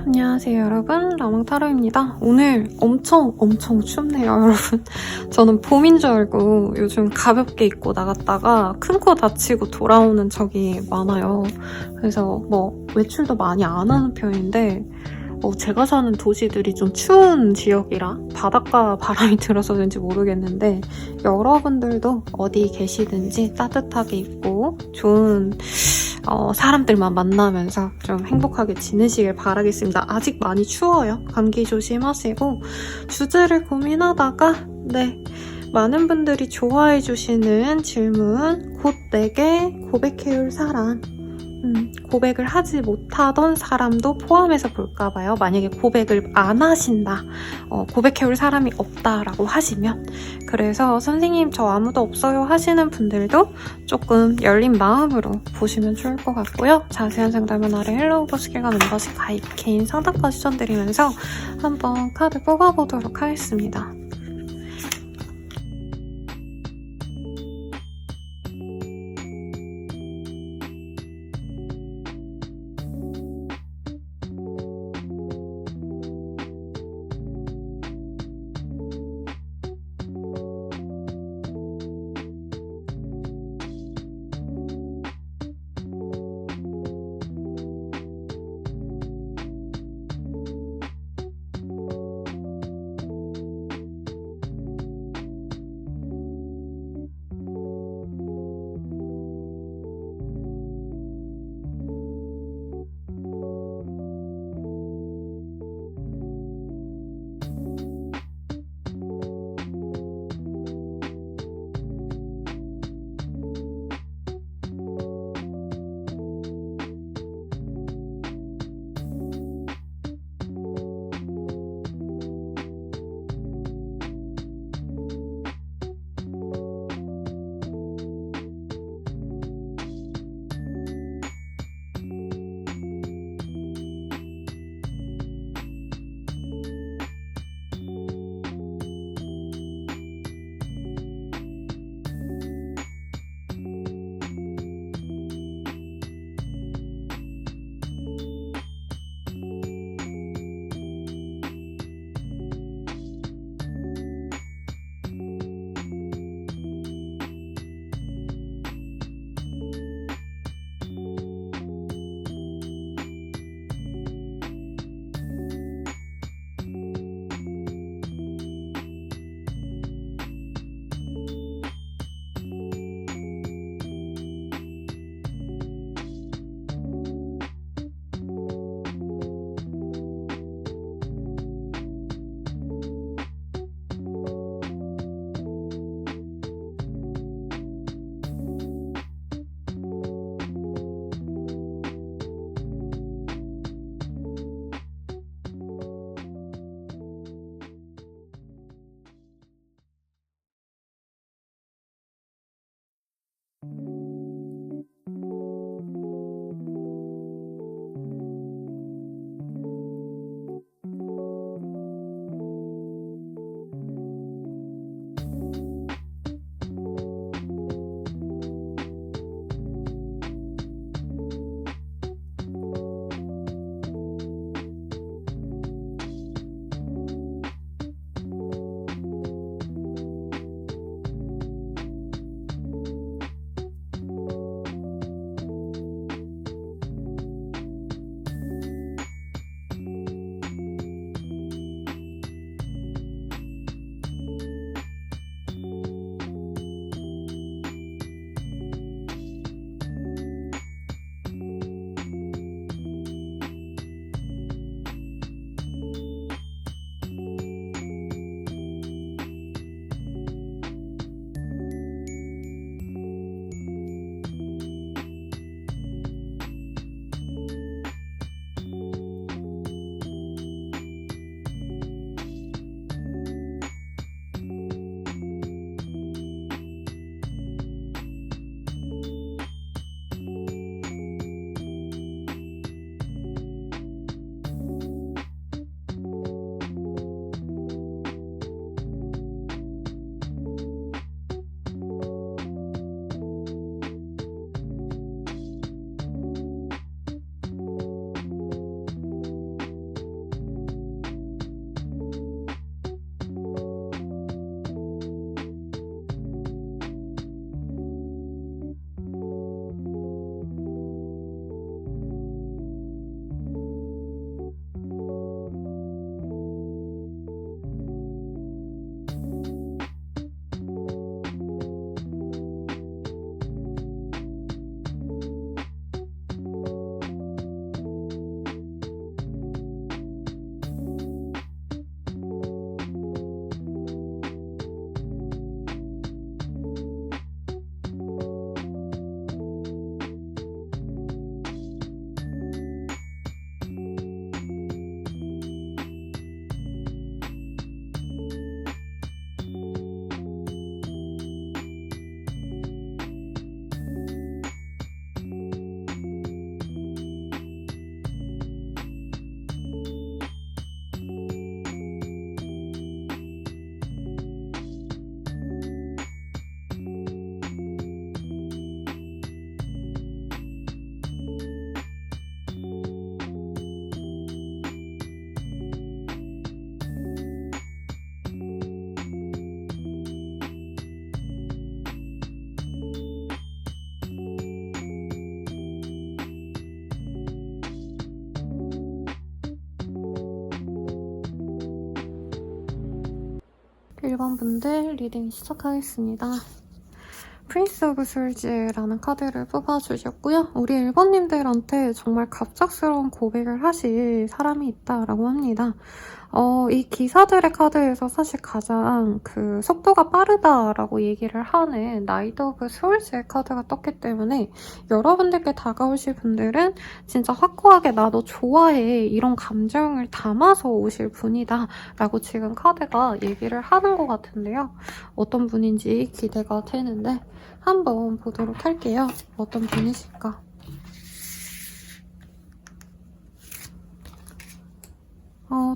안녕하세요 여러분, 라망타로입니다. 오늘 엄청 춥네요 여러분. 저는 봄인 줄 알고 요즘 가볍게 입고 나갔다가 큰 코 다치고 돌아오는 적이 많아요. 그래서 외출도 많이 안 하는 편인데 제가 사는 도시들이 좀 추운 지역이라 바닷가 바람이 들어서 그런지 모르겠는데 여러분들도 어디 계시든지 따뜻하게 입고 좋은 사람들만 만나면서 좀 행복하게 지내시길 바라겠습니다. 아직 많이 추워요. 감기 조심하시고 주제를 고민하다가 많은 분들이 좋아해 주시는 질문 곧 내게 고백해올 사람 고백을 하지 못하던 사람도 포함해서 볼까봐요. 만약에 고백을 안 하신다, 고백해올 사람이 없다라고 하시면, 그래서 선생님 저 아무도 없어요 하시는 분들도 조금 열린 마음으로 보시면 좋을 것 같고요. 자세한 상담은 아래 헬로우 버스킬과 멤버십 가입, 개인 상담까지 추천드리면서 한번 카드 뽑아보도록 하겠습니다. 1번 분들 리딩 시작하겠습니다. 프린스 오브 솔즈라는 카드를 뽑아주셨고요. 우리 1번님들한테 정말 갑작스러운 고백을 하실 사람이 있다라고 합니다. 이 기사들의 카드에서 사실 가장 그 속도가 빠르다라고 얘기를 하는 나이트 오브 소울즈의 카드가 떴기 때문에 여러분들께 다가오실 분들은 진짜 확고하게 나 너 좋아해 이런 감정을 담아서 오실 분이다 라고 지금 카드가 얘기를 하는 것 같은데요. 어떤 분인지 기대가 되는데 한번 보도록 할게요. 어떤 분이실까?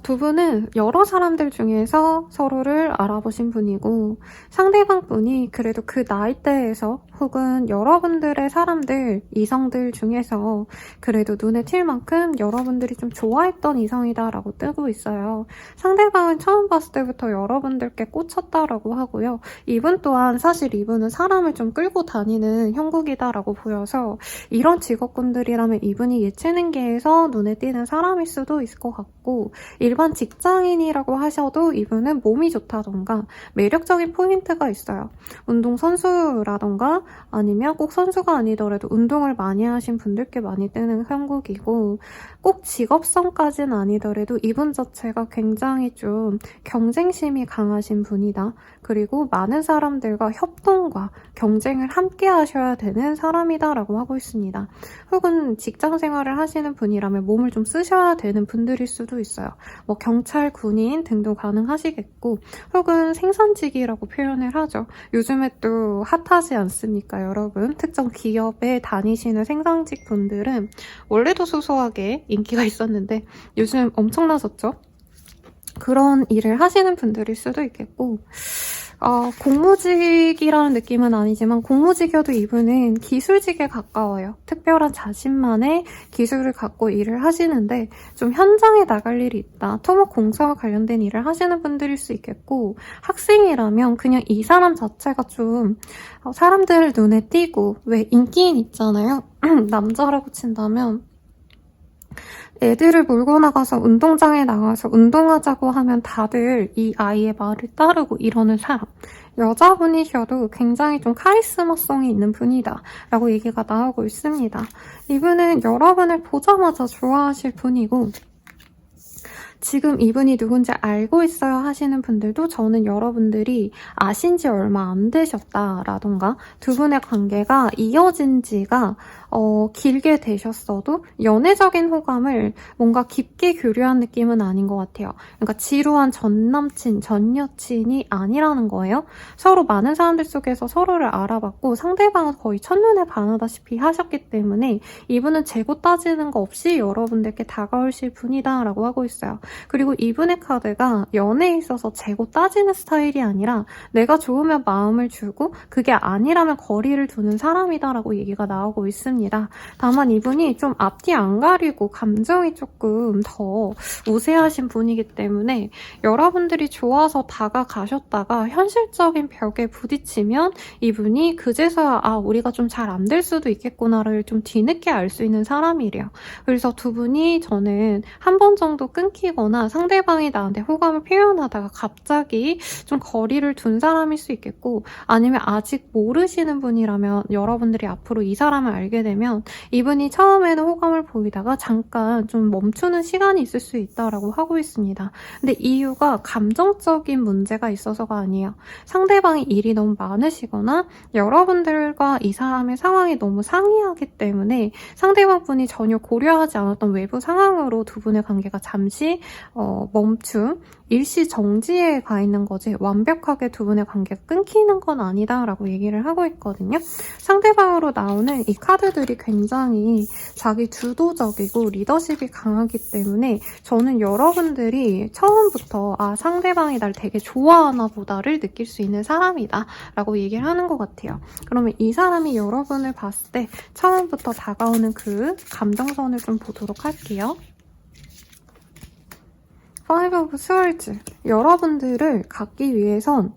두 분은 여러 사람들 중에서 서로를 알아보신 분이고 상대방 분이 그래도 그 나이대에서 혹은 여러분들의 사람들, 이성들 중에서 그래도 눈에 띌 만큼 여러분들이 좀 좋아했던 이성이다라고 뜨고 있어요. 상대방은 처음 봤을 때부터 여러분들께 꽂혔다라고 하고요. 이분 또한 사실 이분은 사람을 좀 끌고 다니는 형국이다라고 보여서 이런 직업군들이라면 이분이 예체능계에서 눈에 띄는 사람일 수도 있을 것 같고 일반 직장인이라고 하셔도 이분은 몸이 좋다던가 매력적인 포인트가 있어요. 운동선수라던가 아니면 꼭 선수가 아니더라도 운동을 많이 하신 분들께 많이 뜨는 형국이고 꼭 직업성까지는 아니더라도 이분 자체가 굉장히 좀 경쟁심이 강하신 분이다. 그리고 많은 사람들과 협동과 경쟁을 함께 하셔야 되는 사람이다라고 하고 있습니다. 혹은 직장 생활을 하시는 분이라면 몸을 좀 쓰셔야 되는 분들일 수도 있어요. 뭐 경찰, 군인 등도 가능하시겠고 혹은 생산직이라고 표현을 하죠. 요즘에 또 핫하지 않습니까, 여러분? 특정 기업에 다니시는 생산직 분들은 원래도 소소하게 인기가 있었는데 요즘 엄청나졌죠? 그런 일을 하시는 분들일 수도 있겠고 공무직이라는 느낌은 아니지만 공무직이어도 이분은 기술직에 가까워요. 특별한 자신만의 기술을 갖고 일을 하시는데 좀 현장에 나갈 일이 있다. 토목 공사와 관련된 일을 하시는 분들일 수 있겠고 학생이라면 그냥 이 사람 자체가 좀 사람들 눈에 띄고 왜 인기인 있잖아요. 남자라고 친다면 애들을 몰고 나가서 운동장에 나가서 운동하자고 하면 다들 이 아이의 말을 따르고 이러는 사람. 여자분이셔도 굉장히 좀 카리스마성이 있는 분이다 라고 얘기가 나오고 있습니다. 이분은 여러분을 보자마자 좋아하실 분이고 지금 이분이 누군지 알고 있어야 하시는 분들도 저는 여러분들이 아신 지 얼마 안 되셨다라던가 두 분의 관계가 이어진 지가 길게 되셨어도 연애적인 호감을 뭔가 깊게 교류한 느낌은 아닌 것 같아요. 그러니까 지루한 전 남친, 전 여친이 아니라는 거예요. 서로 많은 사람들 속에서 서로를 알아봤고 상대방은 거의 첫눈에 반하다시피 하셨기 때문에 이분은 재고 따지는 거 없이 여러분들께 다가오실 분이다라고 하고 있어요. 그리고 이분의 카드가 연애에 있어서 재고 따지는 스타일이 아니라 내가 좋으면 마음을 주고 그게 아니라면 거리를 두는 사람이다라고 얘기가 나오고 있습니다. 다만 이분이 좀 앞뒤 안 가리고 감정이 조금 더 우세하신 분이기 때문에 여러분들이 좋아서 다가가셨다가 현실적인 벽에 부딪히면 이분이 그제서야 우리가 좀 잘 안 될 수도 있겠구나를 좀 뒤늦게 알 수 있는 사람이래요. 그래서 두 분이 저는 한 번 정도 끊기거나 상대방이 나한테 호감을 표현하다가 갑자기 좀 거리를 둔 사람일 수 있겠고 아니면 아직 모르시는 분이라면 여러분들이 앞으로 이 사람을 알게 되면 이분이 처음에는 호감을 보이다가 잠깐 좀 멈추는 시간이 있을 수 있다라고 하고 있습니다. 근데 이유가 감정적인 문제가 있어서가 아니에요. 상대방이 일이 너무 많으시거나 여러분들과 이 사람의 상황이 너무 상이하기 때문에 상대방 분이 전혀 고려하지 않았던 외부 상황으로 두 분의 관계가 잠시 멈춤, 일시 정지에 가 있는 거지 완벽하게 두 분의 관계가 끊기는 건 아니다라고 얘기를 하고 있거든요. 상대방으로 나오는 이 카드들이 굉장히 자기 주도적이고 리더십이 강하기 때문에 저는 여러분들이 처음부터 상대방이 날 되게 좋아하나 보다를 느낄 수 있는 사람이다 라고 얘기를 하는 것 같아요. 그러면 이 사람이 여러분을 봤을 때 처음부터 다가오는 그 감정선을 좀 보도록 할게요. Five of Swords. 여러분들을 갖기 위해선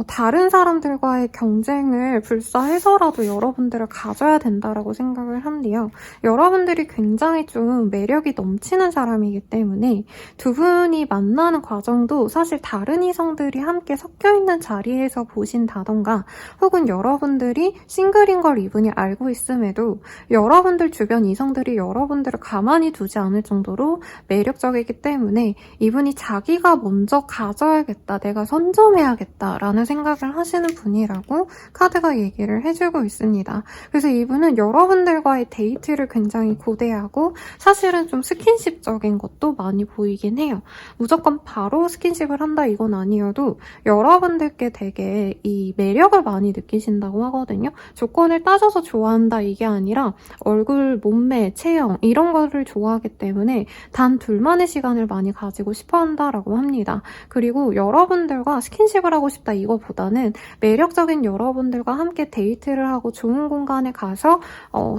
다른 사람들과의 경쟁을 불사해서라도 여러분들을 가져야 된다라고 생각을 한대요. 여러분들이 굉장히 좀 매력이 넘치는 사람이기 때문에 두 분이 만나는 과정도 사실 다른 이성들이 함께 섞여 있는 자리에서 보신다던가 혹은 여러분들이 싱글인 걸 이분이 알고 있음에도 여러분들 주변 이성들이 여러분들을 가만히 두지 않을 정도로 매력적이기 때문에 이분이 자기가 먼저 가져야겠다, 내가 선점해야겠다 라는 생각을 하시는 분이라고 카드가 얘기를 해주고 있습니다. 그래서 이분은 여러분들과의 데이트를 굉장히 고대하고 사실은 좀 스킨십적인 것도 많이 보이긴 해요. 무조건 바로 스킨십을 한다 이건 아니어도 여러분들께 되게 이 매력을 많이 느끼신다고 하거든요. 조건을 따져서 좋아한다 이게 아니라 얼굴, 몸매, 체형 이런 거를 좋아하기 때문에 단 둘만의 시간을 많이 가지고 싶어 한다라고 합니다. 그리고 여러분들과 스킨십을 하고 싶다 이거보다는 매력적인 여러분들과 함께 데이트를 하고 좋은 공간에 가서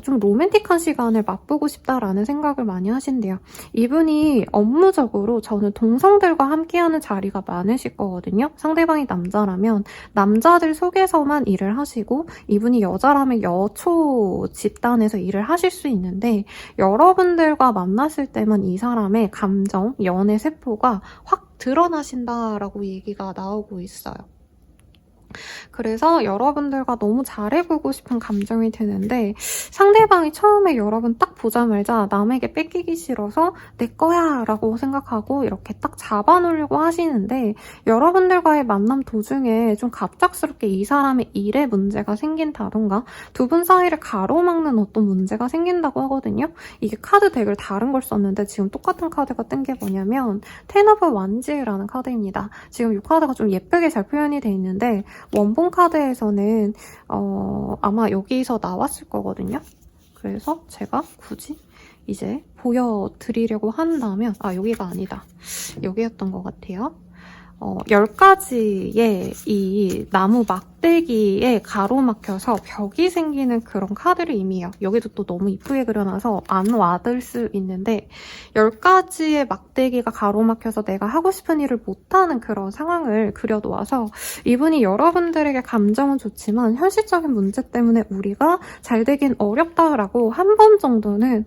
좀 로맨틱한 시간을 맛보고 싶다라는 생각을 많이 하신대요. 이분이 업무적으로 저는 동성들과 함께하는 자리가 많으실 거거든요. 상대방이 남자라면 남자들 속에서만 일을 하시고 이분이 여자라면 여초 집단에서 일을 하실 수 있는데 여러분들과 만났을 때만 이 사람의 감정, 연애 세포가 확 드러나신다라고 얘기가 나오고 있어요. 그래서 여러분들과 너무 잘해보고 싶은 감정이 드는데 상대방이 처음에 여러분 딱 보자마자 남에게 뺏기기 싫어서 내 거야 라고 생각하고 이렇게 딱 잡아놓으려고 하시는데 여러분들과의 만남 도중에 좀 갑작스럽게 이 사람의 일에 문제가 생긴다던가 두 분 사이를 가로막는 어떤 문제가 생긴다고 하거든요. 이게 카드 덱을 다른 걸 썼는데 지금 똑같은 카드가 뜬 게 뭐냐면 텐 오브 완즈라는 카드입니다. 지금 이 카드가 좀 예쁘게 잘 표현이 돼 있는데 원본 카드에서는 아마 여기서 나왔을 거거든요. 그래서 제가 굳이 이제 보여드리려고 한다면 여기가 아니다. 여기였던 것 같아요. 10가지의 이 나무 막대기에 가로막혀서 벽이 생기는 그런 카드를 의미해요. 여기도 또 너무 이쁘게 그려놔서 안 와닿을 수 있는데 10가지의 막대기가 가로막혀서 내가 하고 싶은 일을 못하는 그런 상황을 그려놓아서 이분이 여러분들에게 감정은 좋지만 현실적인 문제 때문에 우리가 잘 되긴 어렵다라고 한 번 정도는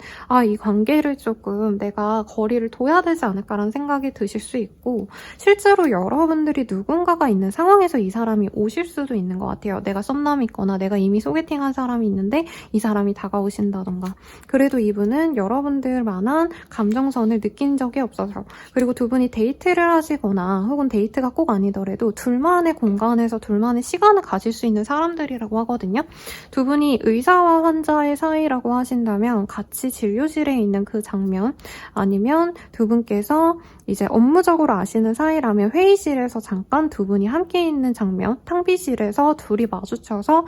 이 관계를 조금 내가 거리를 둬야 되지 않을까라는 생각이 드실 수 있고 실제로 여러분들이 누군가가 있는 상황에서 이 사람이 오실 수도 있는 것 같아요. 내가 썸남이 있거나 내가 이미 소개팅한 사람이 있는데 이 사람이 다가오신다던가 그래도 이분은 여러분들만한 감정선을 느낀 적이 없어서 그리고 두 분이 데이트를 하시거나 혹은 데이트가 꼭 아니더라도 둘만의 공간에서 둘만의 시간을 가질 수 있는 사람들이라고 하거든요. 두 분이 의사와 환자의 사이라고 하신다면 같이 진료실에 있는 그 장면 아니면 두 분께서 이제 업무적으로 아시는 사이라면 회의실에서 잠깐 두 분이 함께 있는 장면, 탕비실에서 둘이 마주쳐서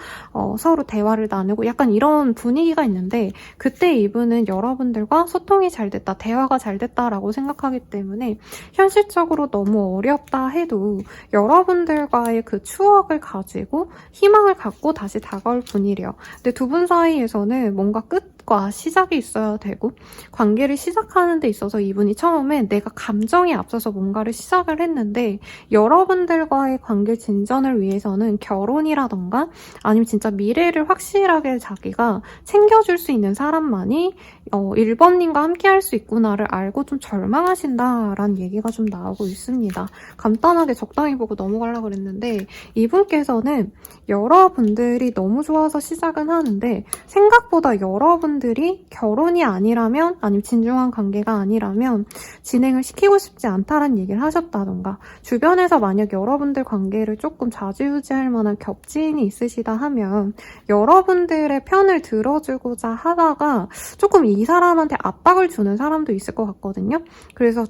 서로 대화를 나누고 약간 이런 분위기가 있는데 그때 이분은 여러분들과 소통이 잘 됐다, 대화가 잘 됐다라고 생각하기 때문에 현실적으로 너무 어렵다 해도 여러분들과의 그 추억을 가지고 희망을 갖고 다시 다가올 분이래요. 근데 두 분 사이에서는 뭔가 끝과 시작이 있어야 되고 관계를 시작하는 데 있어서 이분이 처음에 내가 감정이 앞서서 뭔가를 시작을 했는데 여러분들과의 관계 진전을 위해서는 결혼이라던가 아니면 진짜 미래를 확실하게 자기가 챙겨줄 수 있는 사람만이 1번님과 함께 할 수 있구나를 알고 좀 절망하신다라는 얘기가 좀 나오고 있습니다. 간단하게 적당히 보고 넘어가려고 그랬는데 이분께서는 여러분들이 너무 좋아서 시작은 하는데 생각보다 여러분들이 결혼이 아니라면 아니면 진중한 관계가 아니라면 진행을 시키고 싶지 않다라는 얘기를 하셨다던가 주변에서 만약 여러분들 관계를 조금 좌지우지할 만한 겹지인이 있으시다 하면 여러분들의 편을 들어주고자 하다가 조금 이 사람한테 압박을 주는 사람도 있을 것 같거든요. 그래서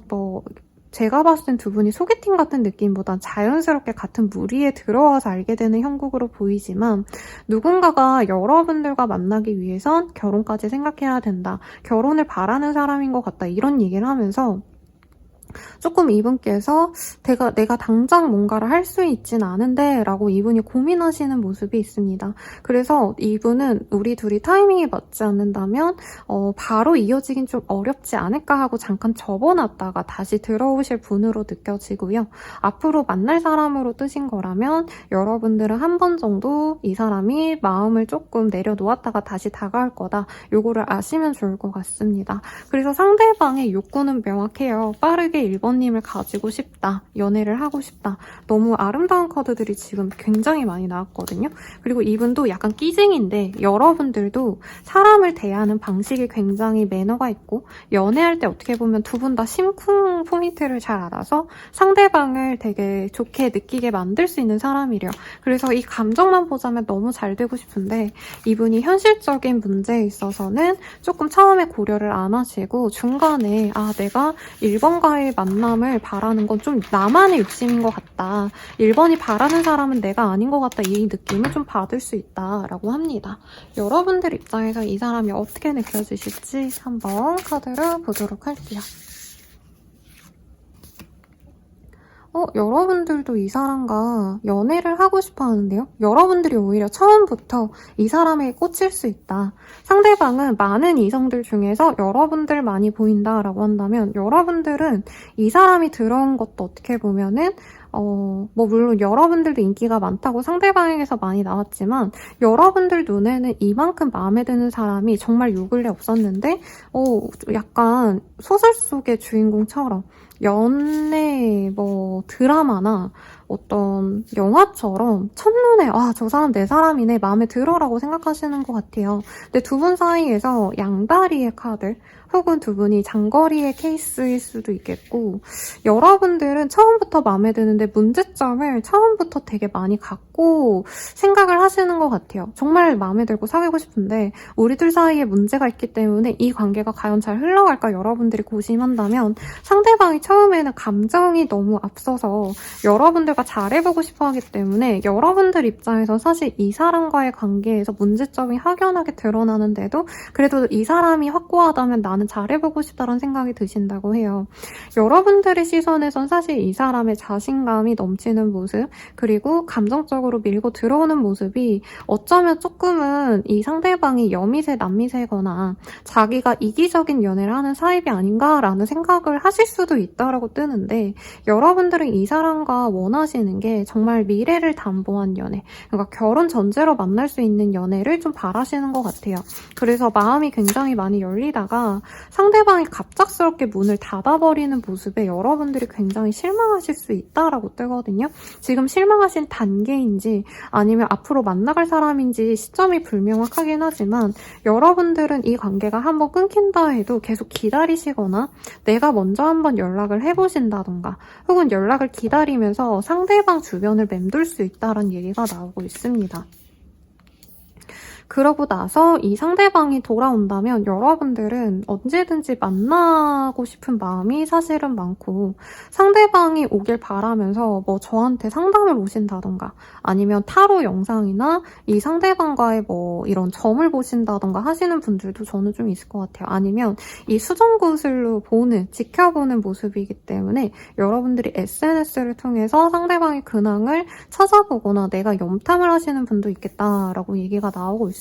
제가 봤을 땐 두 분이 소개팅 같은 느낌보단 자연스럽게 같은 무리에 들어와서 알게 되는 형국으로 보이지만 누군가가 여러분들과 만나기 위해선 결혼까지 생각해야 된다. 결혼을 바라는 사람인 것 같다. 이런 얘기를 하면서 조금 이분께서 내가 당장 뭔가를 할 수 있진 않은데 라고 이분이 고민하시는 모습이 있습니다. 그래서 이분은 우리 둘이 타이밍이 맞지 않는다면 바로 이어지긴 좀 어렵지 않을까 하고 잠깐 접어놨다가 다시 들어오실 분으로 느껴지고요. 앞으로 만날 사람으로 뜨신 거라면 여러분들은 한 번 정도 이 사람이 마음을 조금 내려놓았다가 다시 다가올 거다. 요거를 아시면 좋을 것 같습니다. 그래서 상대방의 욕구는 명확해요. 빠르게 1번님을 가지고 싶다. 연애를 하고 싶다. 너무 아름다운 카드들이 지금 굉장히 많이 나왔거든요. 그리고 이분도 약간 끼쟁인데 여러분들도 사람을 대하는 방식이 굉장히 매너가 있고 연애할 때 어떻게 보면 두 분 다 심쿵 포인트를 잘 알아서 상대방을 되게 좋게 느끼게 만들 수 있는 사람이래요. 그래서 이 감정만 보자면 너무 잘 되고 싶은데 이분이 현실적인 문제에 있어서는 조금 처음에 고려를 안 하시고 중간에 내가 1번과의 만남을 바라는 건 좀 나만의 욕심인 것 같다. 1번이 바라는 사람은 내가 아닌 것 같다. 이 느낌을 좀 받을 수 있다라고 합니다. 여러분들 입장에서 이 사람이 어떻게 느껴지실지 한번 카드를 보도록 할게요. 여러분들도 이 사람과 연애를 하고 싶어 하는데요. 여러분들이 오히려 처음부터 이 사람에게 꽂힐 수 있다. 상대방은 많은 이성들 중에서 여러분들 많이 보인다라고 한다면 여러분들은 이 사람이 들어온 것도 어떻게 보면은 물론 여러분들도 인기가 많다고 상대방에게서 많이 나왔지만 여러분들 눈에는 이만큼 마음에 드는 사람이 정말 요 근래 없었는데 약간 소설 속의 주인공처럼 연애 드라마나 어떤 영화처럼 첫눈에 저 사람 내 사람이네 마음에 들어라고 생각하시는 것 같아요. 근데 두 분 사이에서 양다리의 카드 혹은 두 분이 장거리의 케이스일 수도 있겠고 여러분들은 처음부터 마음에 드는데 문제점을 처음부터 되게 많이 갖고 생각을 하시는 것 같아요. 정말 마음에 들고 사귀고 싶은데 우리들 사이에 문제가 있기 때문에 이 관계가 과연 잘 흘러갈까 여러분들이 고심한다면 상대방이 처음에는 감정이 너무 앞서서 여러분들과 잘해보고 싶어 하기 때문에 여러분들 입장에서 사실 이 사람과의 관계에서 문제점이 확연하게 드러나는데도 그래도 이 사람이 확고하다면 나는 잘해보고 싶다는 생각이 드신다고 해요. 여러분들의 시선에선 사실 이 사람의 자신감이 넘치는 모습 그리고 감정적으로 밀고 들어오는 모습이 어쩌면 조금은 이 상대방이 여미새 남미새거나 자기가 이기적인 연애를 하는 타입이 아닌가라는 생각을 하실 수도 있다라고 뜨는데 여러분들은 이 사람과 원하시는 게 정말 미래를 담보한 연애 그러니까 결혼 전제로 만날 수 있는 연애를 좀 바라시는 것 같아요. 그래서 마음이 굉장히 많이 열리다가 상대방이 갑작스럽게 문을 닫아버리는 모습에 여러분들이 굉장히 실망하실 수 있다라고 뜨거든요. 지금 실망하신 단계인지 아니면 앞으로 만나갈 사람인지 시점이 불명확하긴 하지만 여러분들은 이 관계가 한번 끊긴다 해도 계속 기다리시거나 내가 먼저 한번 연락을 해보신다던가 혹은 연락을 기다리면서 상대방 주변을 맴돌 수 있다는 얘기가 나오고 있습니다. 그러고 나서 이 상대방이 돌아온다면 여러분들은 언제든지 만나고 싶은 마음이 사실은 많고 상대방이 오길 바라면서 저한테 상담을 오신다던가 아니면 타로 영상이나 이 상대방과의 이런 점을 보신다던가 하시는 분들도 저는 좀 있을 것 같아요. 아니면 이 수정구슬로 지켜보는 모습이기 때문에 여러분들이 SNS를 통해서 상대방의 근황을 찾아보거나 내가 염탐을 하시는 분도 있겠다라고 얘기가 나오고 있습니다.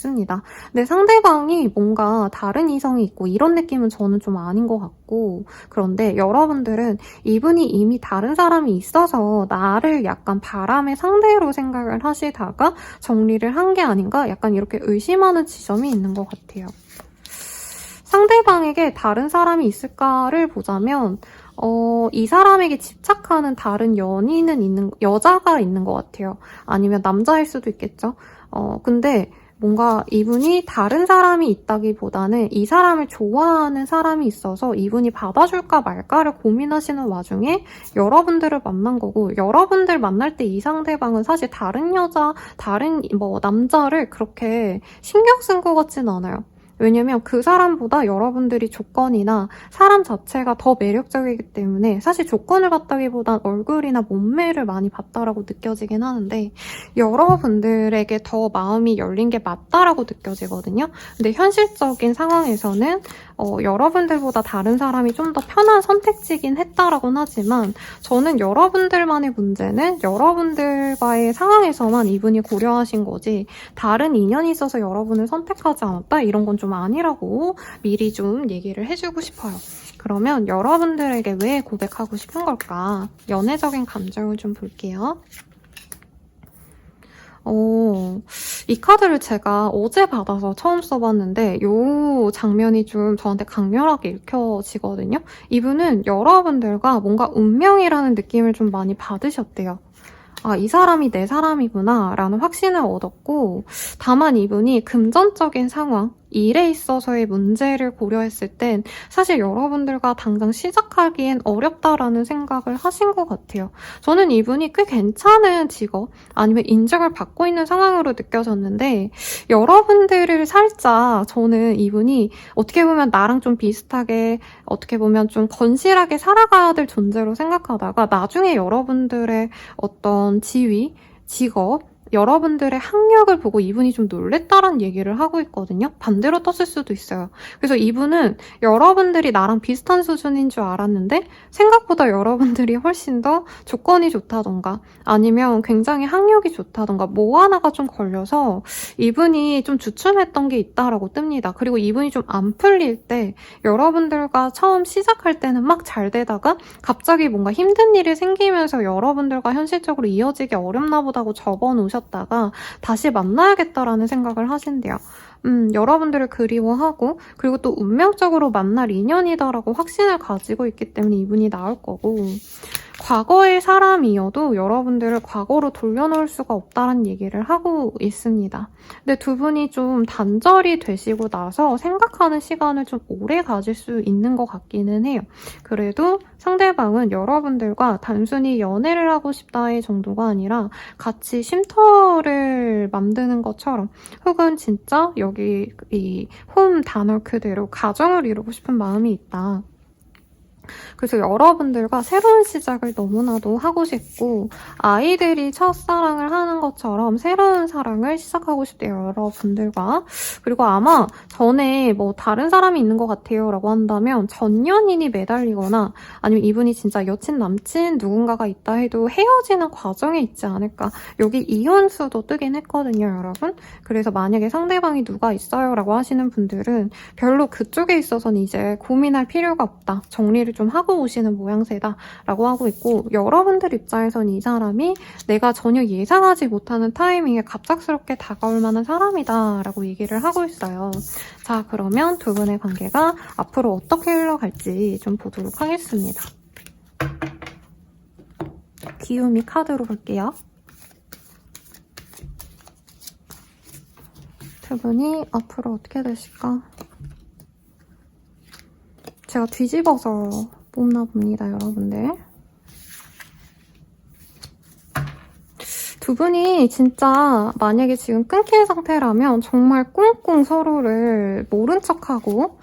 근데 상대방이 뭔가 다른 이성이 있고 이런 느낌은 저는 좀 아닌 것 같고 그런데 여러분들은 이분이 이미 다른 사람이 있어서 나를 약간 바람의 상대로 생각을 하시다가 정리를 한 게 아닌가 약간 이렇게 의심하는 지점이 있는 것 같아요. 상대방에게 다른 사람이 있을까를 보자면 이 사람에게 집착하는 다른 여자가 있는 것 같아요. 아니면 남자일 수도 있겠죠. 근데 뭔가 이분이 다른 사람이 있다기보다는 이 사람을 좋아하는 사람이 있어서 이분이 받아줄까 말까를 고민하시는 와중에 여러분들을 만난 거고 여러분들 만날 때 이 상대방은 사실 다른 남자를 그렇게 신경 쓴 것 같진 않아요. 왜냐면 그 사람보다 여러분들이 조건이나 사람 자체가 더 매력적이기 때문에 사실 조건을 봤다기보단 얼굴이나 몸매를 많이 봤다라고 느껴지긴 하는데 여러분들에게 더 마음이 열린 게 맞다라고 느껴지거든요. 근데 현실적인 상황에서는 여러분들보다 다른 사람이 좀 더 편한 선택지긴 했다라고는 하지만 저는 여러분들만의 문제는 여러분들과의 상황에서만 이분이 고려하신 거지 다른 인연이 있어서 여러분을 선택하지 않았다? 이런 건 좀 아니라고 미리 좀 얘기를 해주고 싶어요. 그러면 여러분들에게 왜 고백하고 싶은 걸까? 연애적인 감정을 좀 볼게요. 이 카드를 제가 어제 받아서 처음 써봤는데 이 장면이 좀 저한테 강렬하게 읽혀지거든요. 이분은 여러분들과 뭔가 운명이라는 느낌을 좀 많이 받으셨대요. 아, 이 사람이 내 사람이구나 라는 확신을 얻었고 다만 이분이 금전적인 상황, 일에 있어서의 문제를 고려했을 땐 사실 여러분들과 당장 시작하기엔 어렵다라는 생각을 하신 것 같아요. 저는 이분이 꽤 괜찮은 직업 아니면 인정을 받고 있는 상황으로 느껴졌는데 여러분들을 살짝 저는 이분이 어떻게 보면 나랑 좀 비슷하게 어떻게 보면 좀 건실하게 살아가야 될 존재로 생각하다가 나중에 여러분들의 어떤 지위, 직업 여러분들의 학력을 보고 이분이 좀 놀랬다라는 얘기를 하고 있거든요. 반대로 떴을 수도 있어요. 그래서 이분은 여러분들이 나랑 비슷한 수준인 줄 알았는데 생각보다 여러분들이 훨씬 더 조건이 좋다던가 아니면 굉장히 학력이 좋다던가 뭐 하나가 좀 걸려서 이분이 좀 주춤했던 게 있다라고 뜹니다. 그리고 이분이 좀 안 풀릴 때 여러분들과 처음 시작할 때는 막 잘 되다가 갑자기 뭔가 힘든 일이 생기면서 여러분들과 현실적으로 이어지기 어렵나 보다고 접어놓으셨다가 다시 만나야겠다라는 생각을 하신대요. 여러분들을 그리워하고 그리고 또 운명적으로 만날 인연이다라고 확신을 가지고 있기 때문에 이분이 나올 거고 과거의 사람이어도 여러분들을 과거로 돌려놓을 수가 없다는 얘기를 하고 있습니다. 근데 두 분이 좀 단절이 되시고 나서 생각하는 시간을 좀 오래 가질 수 있는 것 같기는 해요. 그래도 상대방은 여러분들과 단순히 연애를 하고 싶다의 정도가 아니라 같이 쉼터를 만드는 것처럼 혹은 진짜 여기 이 홈 단어 그대로 가정을 이루고 싶은 마음이 있다. 그래서 여러분들과 새로운 시작을 너무나도 하고 싶고 아이들이 첫사랑을 하는 것처럼 새로운 사랑을 시작하고 싶대요. 여러분들과. 그리고 아마 전에 뭐 다른 사람이 있는 것 같아요 라고 한다면 전 연인이 매달리거나 아니면 이분이 진짜 여친 남친 누군가가 있다 해도 헤어지는 과정에 있지 않을까. 여기 이혼수도 뜨긴 했거든요, 여러분. 그래서 만약에 상대방이 누가 있어요 라고 하시는 분들은 별로 그쪽에 있어서는 이제 고민할 필요가 없다. 정리를 좀 하고 오시는 모양새다 라고 하고 있고 여러분들 입장에서는 이 사람이 내가 전혀 예상하지 못하는 타이밍에 갑작스럽게 다가올 만한 사람이다 라고 얘기를 하고 있어요. 자, 그러면 두 분의 관계가 앞으로 어떻게 흘러갈지 좀 보도록 하겠습니다. 귀요미 카드로 볼게요. 두 분이 앞으로 어떻게 되실까? 제가 뒤집어서 뽑나 봅니다, 여러분들. 두 분이 진짜 만약에 지금 끊긴 상태라면 정말 꽁꽁 서로를 모른 척하고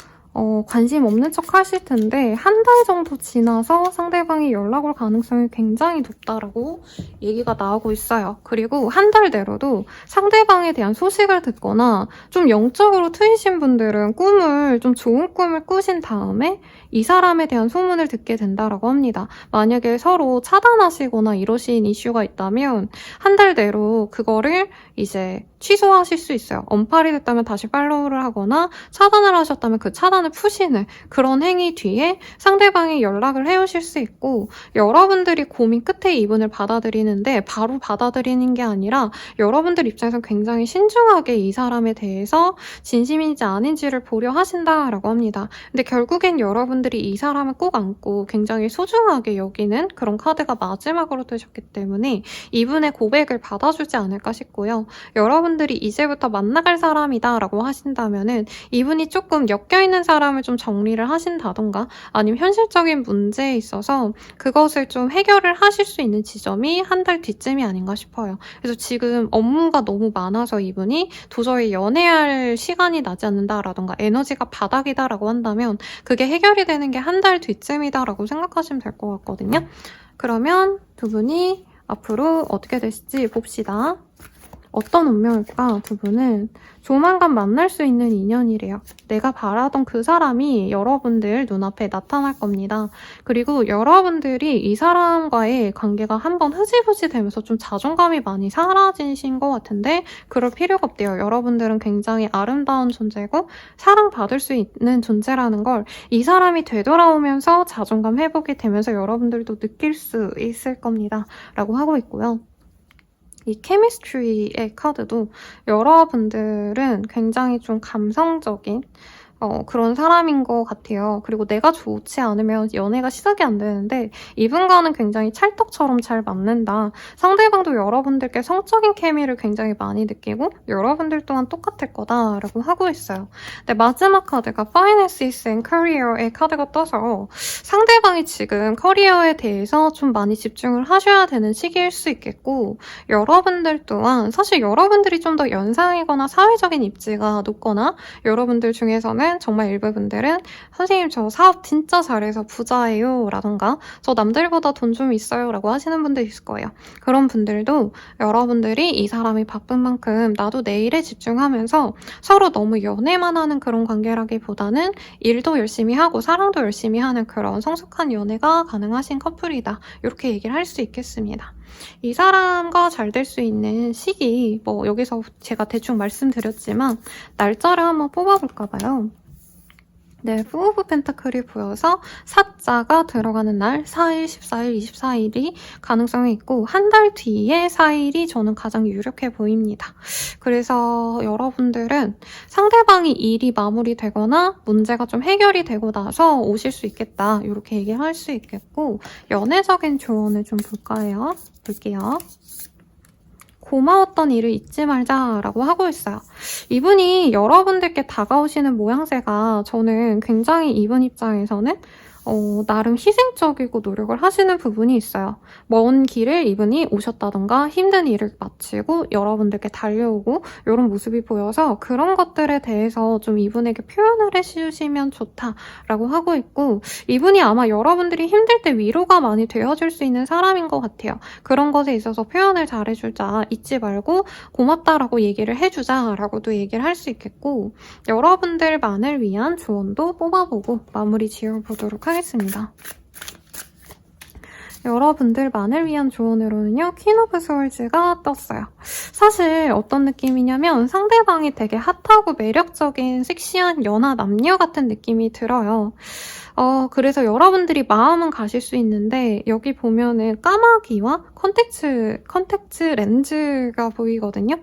관심 없는 척 하실 텐데 한 달 정도 지나서 상대방이 연락 올 가능성이 굉장히 높다라고 얘기가 나오고 있어요. 그리고 한 달 내로도 상대방에 대한 소식을 듣거나 좀 영적으로 트이신 분들은 꿈을 좀 좋은 꿈을 꾸신 다음에 이 사람에 대한 소문을 듣게 된다라고 합니다. 만약에 서로 차단하시거나 이러신 이슈가 있다면 한 달 내로 그거를 이제 취소하실 수 있어요. 언팔이 됐다면 다시 팔로우를 하거나 차단을 하셨다면 그 차단을 푸시는 그런 행위 뒤에 상대방이 연락을 해오실 수 있고 여러분들이 고민 끝에 이분을 받아들이는데 바로 받아들이는 게 아니라 여러분들 입장에서 굉장히 신중하게 이 사람에 대해서 진심인지 아닌지를 보려 하신다라고 합니다. 근데 결국엔 여러분들이 이 사람을 꼭 안고 굉장히 소중하게 여기는 그런 카드가 마지막으로 뜨셨기 때문에 이분의 고백을 받아주지 않을까 싶고요. 여러분들이 이제부터 만나갈 사람이다 라고 하신다면은 이분이 조금 엮여있는 사람 사람을 좀 정리를 하신다던가 아니면 현실적인 문제에 있어서 그것을 좀 해결을 하실 수 있는 지점이 한 달 뒤쯤이 아닌가 싶어요. 그래서 지금 업무가 너무 많아서 이분이 도저히 연애할 시간이 나지 않는다라던가 에너지가 바닥이다라고 한다면 그게 해결이 되는 게 한 달 뒤쯤이다라고 생각하시면 될 것 같거든요. 그러면 두 분이 앞으로 어떻게 되실지 봅시다. 어떤 운명일까? 두 분은 조만간 만날 수 있는 인연이래요. 내가 바라던 그 사람이 여러분들 눈앞에 나타날 겁니다. 그리고 여러분들이 이 사람과의 관계가 한번 흐지부지 되면서 좀 자존감이 많이 사라지신 것 같은데 그럴 필요가 없대요. 여러분들은 굉장히 아름다운 존재고 사랑받을 수 있는 존재라는 걸 이 사람이 되돌아오면서 자존감 회복이 되면서 여러분들도 느낄 수 있을 겁니다. 라고 하고 있고요. 이 케미스트리의 카드도 여러분들은 굉장히 좀 감성적인 그런 사람인 것 같아요. 그리고 내가 좋지 않으면 연애가 시작이 안 되는데 이분과는 굉장히 찰떡처럼 잘 맞는다. 상대방도 여러분들께 성적인 케미를 굉장히 많이 느끼고 여러분들 또한 똑같을 거다라고 하고 있어요. 근데 마지막 카드가 Finances and Career의 카드가 떠서 상대방이 지금 커리어에 대해서 좀 많이 집중을 하셔야 되는 시기일 수 있겠고 여러분들 또한 사실 여러분들이 좀 더 연상이거나 사회적인 입지가 높거나 여러분들 중에서는 정말 일부분들은 선생님 저 사업 진짜 잘해서 부자예요 라던가 저 남들보다 돈 좀 있어요 라고 하시는 분들 있을 거예요. 그런 분들도 여러분들이 이 사람이 바쁜 만큼 나도 내 일에 집중하면서 서로 너무 연애만 하는 그런 관계라기보다는 일도 열심히 하고 사랑도 열심히 하는 그런 성숙한 연애가 가능하신 커플이다. 이렇게 얘기를 할 수 있겠습니다. 이 사람과 잘 될 수 있는 시기 여기서 제가 대충 말씀드렸지만 날짜를 한번 뽑아볼까 봐요. 네, 4 오브 펜타클이 보여서 4자가 들어가는 날 4일, 14일, 24일이 가능성이 있고 한 달 뒤에 4일이 저는 가장 유력해 보입니다. 그래서 여러분들은 상대방이 일이 마무리되거나 문제가 좀 해결이 되고 나서 오실 수 있겠다. 이렇게 얘기를 할 수 있겠고 연애적인 조언을 좀 볼게요. 고마웠던 일을 잊지 말자라고 하고 있어요. 이분이 여러분들께 다가오시는 모양새가 저는 굉장히 이분 입장에서는 나름 희생적이고 노력을 하시는 부분이 있어요. 먼 길을 이분이 오셨다던가 힘든 일을 마치고 여러분들께 달려오고 이런 모습이 보여서 그런 것들에 대해서 좀 이분에게 표현을 해주시면 좋다라고 하고 있고 이분이 아마 여러분들이 힘들 때 위로가 많이 되어줄 수 있는 사람인 것 같아요. 그런 것에 있어서 표현을 잘해주자, 잊지 말고 고맙다라고 얘기를 해주자라고도 얘기를 할 수 있겠고 여러분들만을 위한 조언도 뽑아보고 마무리 지어보도록 하겠습니다. 여러분들만을 위한 조언으로는요. 퀸 오브 스월즈가 떴어요. 사실 어떤 느낌이냐면 상대방이 되게 핫하고 매력적인 섹시한 연하 남녀 같은 느낌이 들어요. 그래서 여러분들이 마음은 가실 수 있는데 여기 보면은 까마귀와 컨택트 렌즈가 보이거든요.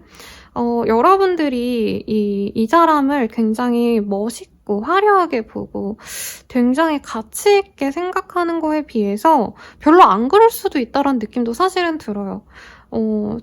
여러분들이 이 사람을 굉장히 멋있고 화려하게 보고 굉장히 가치 있게 생각하는 거에 비해서 별로 안 그럴 수도 있다는 느낌도 사실은 들어요.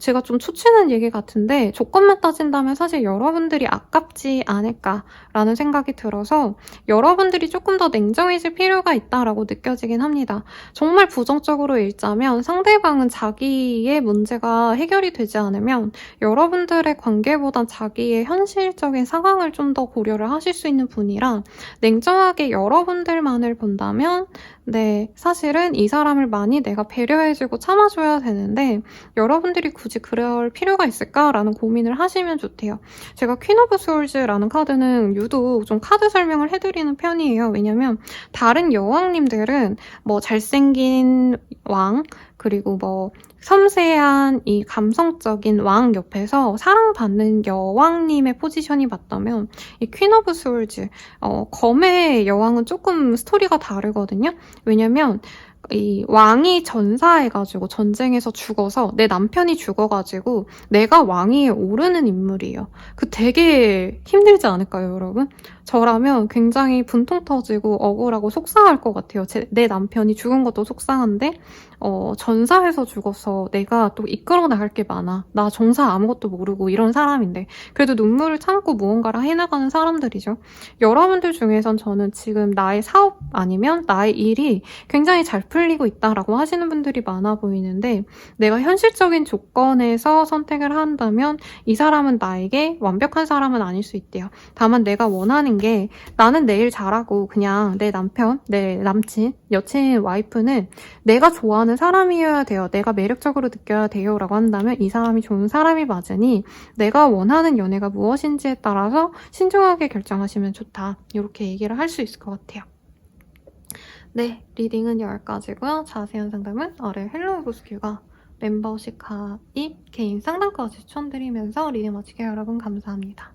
제가 좀 초치는 얘기 같은데 조건만 따진다면 사실 여러분들이 아깝지 않을까라는 생각이 들어서 여러분들이 조금 더 냉정해질 필요가 있다라고 느껴지긴 합니다. 정말 부정적으로 읽자면 상대방은 자기의 문제가 해결이 되지 않으면 여러분들의 관계보단 자기의 현실적인 상황을 좀 더 고려를 하실 수 있는 분이라 냉정하게 여러분들만을 본다면 네, 사실은 이 사람을 많이 내가 배려해주고 참아줘야 되는데 여러분들이 굳이 그럴 필요가 있을까라는 고민을 하시면 좋대요. 제가 퀸 오브 소울즈라는 카드는 유독 좀 카드 설명을 해드리는 편이에요. 왜냐면 다른 여왕님들은 잘생긴 왕 그리고 섬세한 이 감성적인 왕 옆에서 사랑받는 여왕님의 포지션이 맞다면 이 퀸 오브 소울즈 검의 여왕은 조금 스토리가 다르거든요. 왜냐면 이 왕이 전사해가지고 전쟁에서 죽어서 내 남편이 죽어가지고 내가 왕위에 오르는 인물이에요. 그 되게 힘들지 않을까요, 여러분? 저라면 굉장히 분통 터지고 억울하고 속상할 것 같아요. 내 남편이 죽은 것도 속상한데 전사해서 죽어서 내가 또 이끌어 나갈 게 많아. 나 정사 아무것도 모르고 이런 사람인데 그래도 눈물을 참고 무언가를 해나가는 사람들이죠. 여러분들 중에선 저는 지금 나의 사업 아니면 나의 일이 굉장히 잘 풀리고 있다라고 하시는 분들이 많아 보이는데 내가 현실적인 조건에서 선택을 한다면 이 사람은 나에게 완벽한 사람은 아닐 수 있대요. 다만 내가 원하는 게 나는 내 일 잘하고 그냥 내 남편, 내 남친, 여친, 와이프는 내가 좋아하는 사람이어야 돼요. 내가 매력적으로 느껴야 돼요. 라고 한다면 이 사람이 좋은 사람이 맞으니 내가 원하는 연애가 무엇인지에 따라서 신중하게 결정하시면 좋다. 이렇게 얘기를 할 수 있을 것 같아요. 네, 리딩은 여기까지고요. 자세한 상담은 아래 헬로우 보스큐가 멤버십 가입, 개인 상담까지 추천드리면서 리딩 마칠게요. 여러분 감사합니다.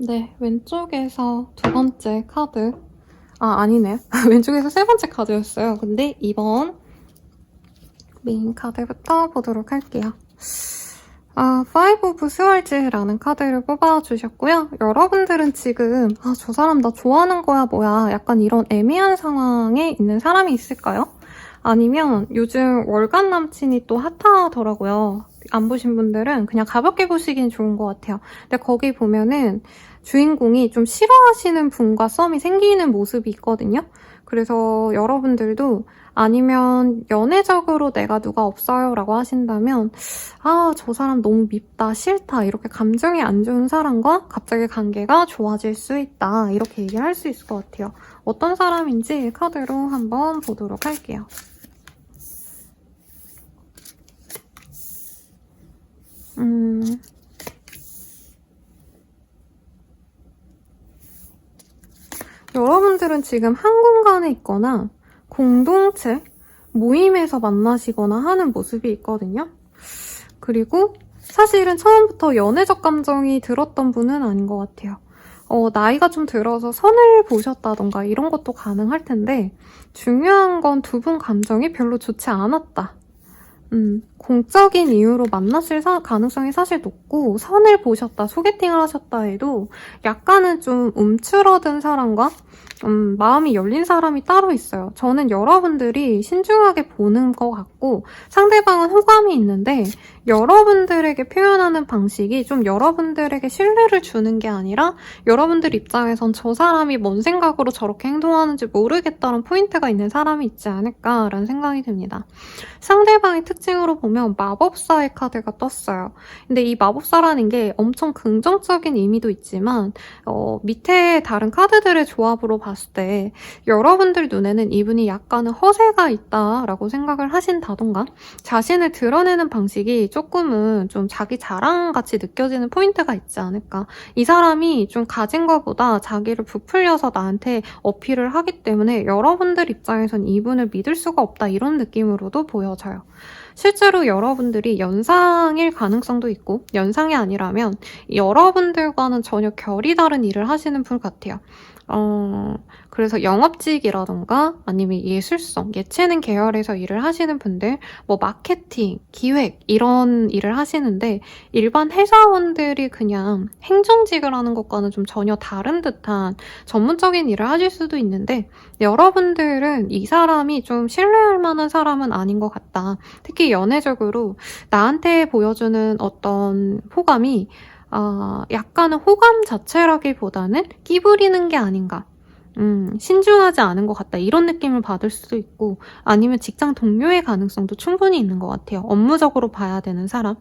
네, 왼쪽에서 두 번째 카드. 아니네. 왼쪽에서 세 번째 카드였어요. 근데 이번 메인 카드부터 보도록 할게요. Five of Swords라는 카드를 뽑아주셨고요. 여러분들은 지금 저 사람 나 좋아하는 거야 뭐야 약간 이런 애매한 상황에 있는 사람이 있을까요? 아니면 요즘 월간 남친이 또 핫하더라고요. 안 보신 분들은 그냥 가볍게 보시긴 좋은 것 같아요. 근데 거기 보면은 주인공이 좀 싫어하시는 분과 썸이 생기는 모습이 있거든요. 그래서 여러분들도 아니면 연애적으로 내가 누가 없어요 라고 하신다면 아, 저 사람 너무 밉다, 싫다 이렇게 감정이 안 좋은 사람과 갑자기 관계가 좋아질 수 있다 이렇게 얘기를 할 수 있을 것 같아요. 어떤 사람인지 카드로 한번 보도록 할게요. 여러분들은 지금 한 공간에 있거나 공동체, 모임에서 만나시거나 하는 모습이 있거든요. 그리고 사실은 처음부터 연애적 감정이 들었던 분은 아닌 것 같아요. 나이가 좀 들어서 선을 보셨다던가 이런 것도 가능할 텐데 중요한 건 두 분 감정이 별로 좋지 않았다. 공적인 이유로 만났을 가능성이 사실 높고 선을 보셨다, 소개팅을 하셨다 해도 약간은 좀 움츠러든 사람과 마음이 열린 사람이 따로 있어요. 저는 여러분들이 신중하게 보는 것 같고 상대방은 호감이 있는데 여러분들에게 표현하는 방식이 좀 여러분들에게 신뢰를 주는 게 아니라 여러분들 입장에선 저 사람이 뭔 생각으로 저렇게 행동하는지 모르겠다는 포인트가 있는 사람이 있지 않을까라는 생각이 듭니다. 상대방의 특징으로 보면 마법사의 카드가 떴어요. 근데 이 마법사라는 게 엄청 긍정적인 의미도 있지만 밑에 다른 카드들의 조합으로 봤을 때 여러분들 눈에는 이분이 약간은 허세가 있다라고 생각을 하신다던가 자신을 드러내는 방식이 조금은 좀 자기 자랑같이 느껴지는 포인트가 있지 않을까. 이 사람이 좀 가진 것보다 자기를 부풀려서 나한테 어필을 하기 때문에 여러분들 입장에선 이분을 믿을 수가 없다 이런 느낌으로도 보여져요. 실제로 여러분들이 연상일 가능성도 있고 연상이 아니라면 여러분들과는 전혀 결이 다른 일을 하시는 분 같아요. 그래서 영업직이라던가 아니면 예술성, 예체능 계열에서 일을 하시는 분들, 뭐 마케팅, 기획 이런 일을 하시는데 일반 회사원들이 그냥 행정직을 하는 것과는 좀 전혀 다른 듯한 전문적인 일을 하실 수도 있는데 여러분들은 이 사람이 좀 신뢰할 만한 사람은 아닌 것 같다. 특히 연애적으로 나한테 보여주는 어떤 호감이 약간은 호감 자체라기보다는 끼부리는 게 아닌가. 신중하지 않은 것 같다. 이런 느낌을 받을 수도 있고 아니면 직장 동료의 가능성도 충분히 있는 것 같아요. 업무적으로 봐야 되는 사람.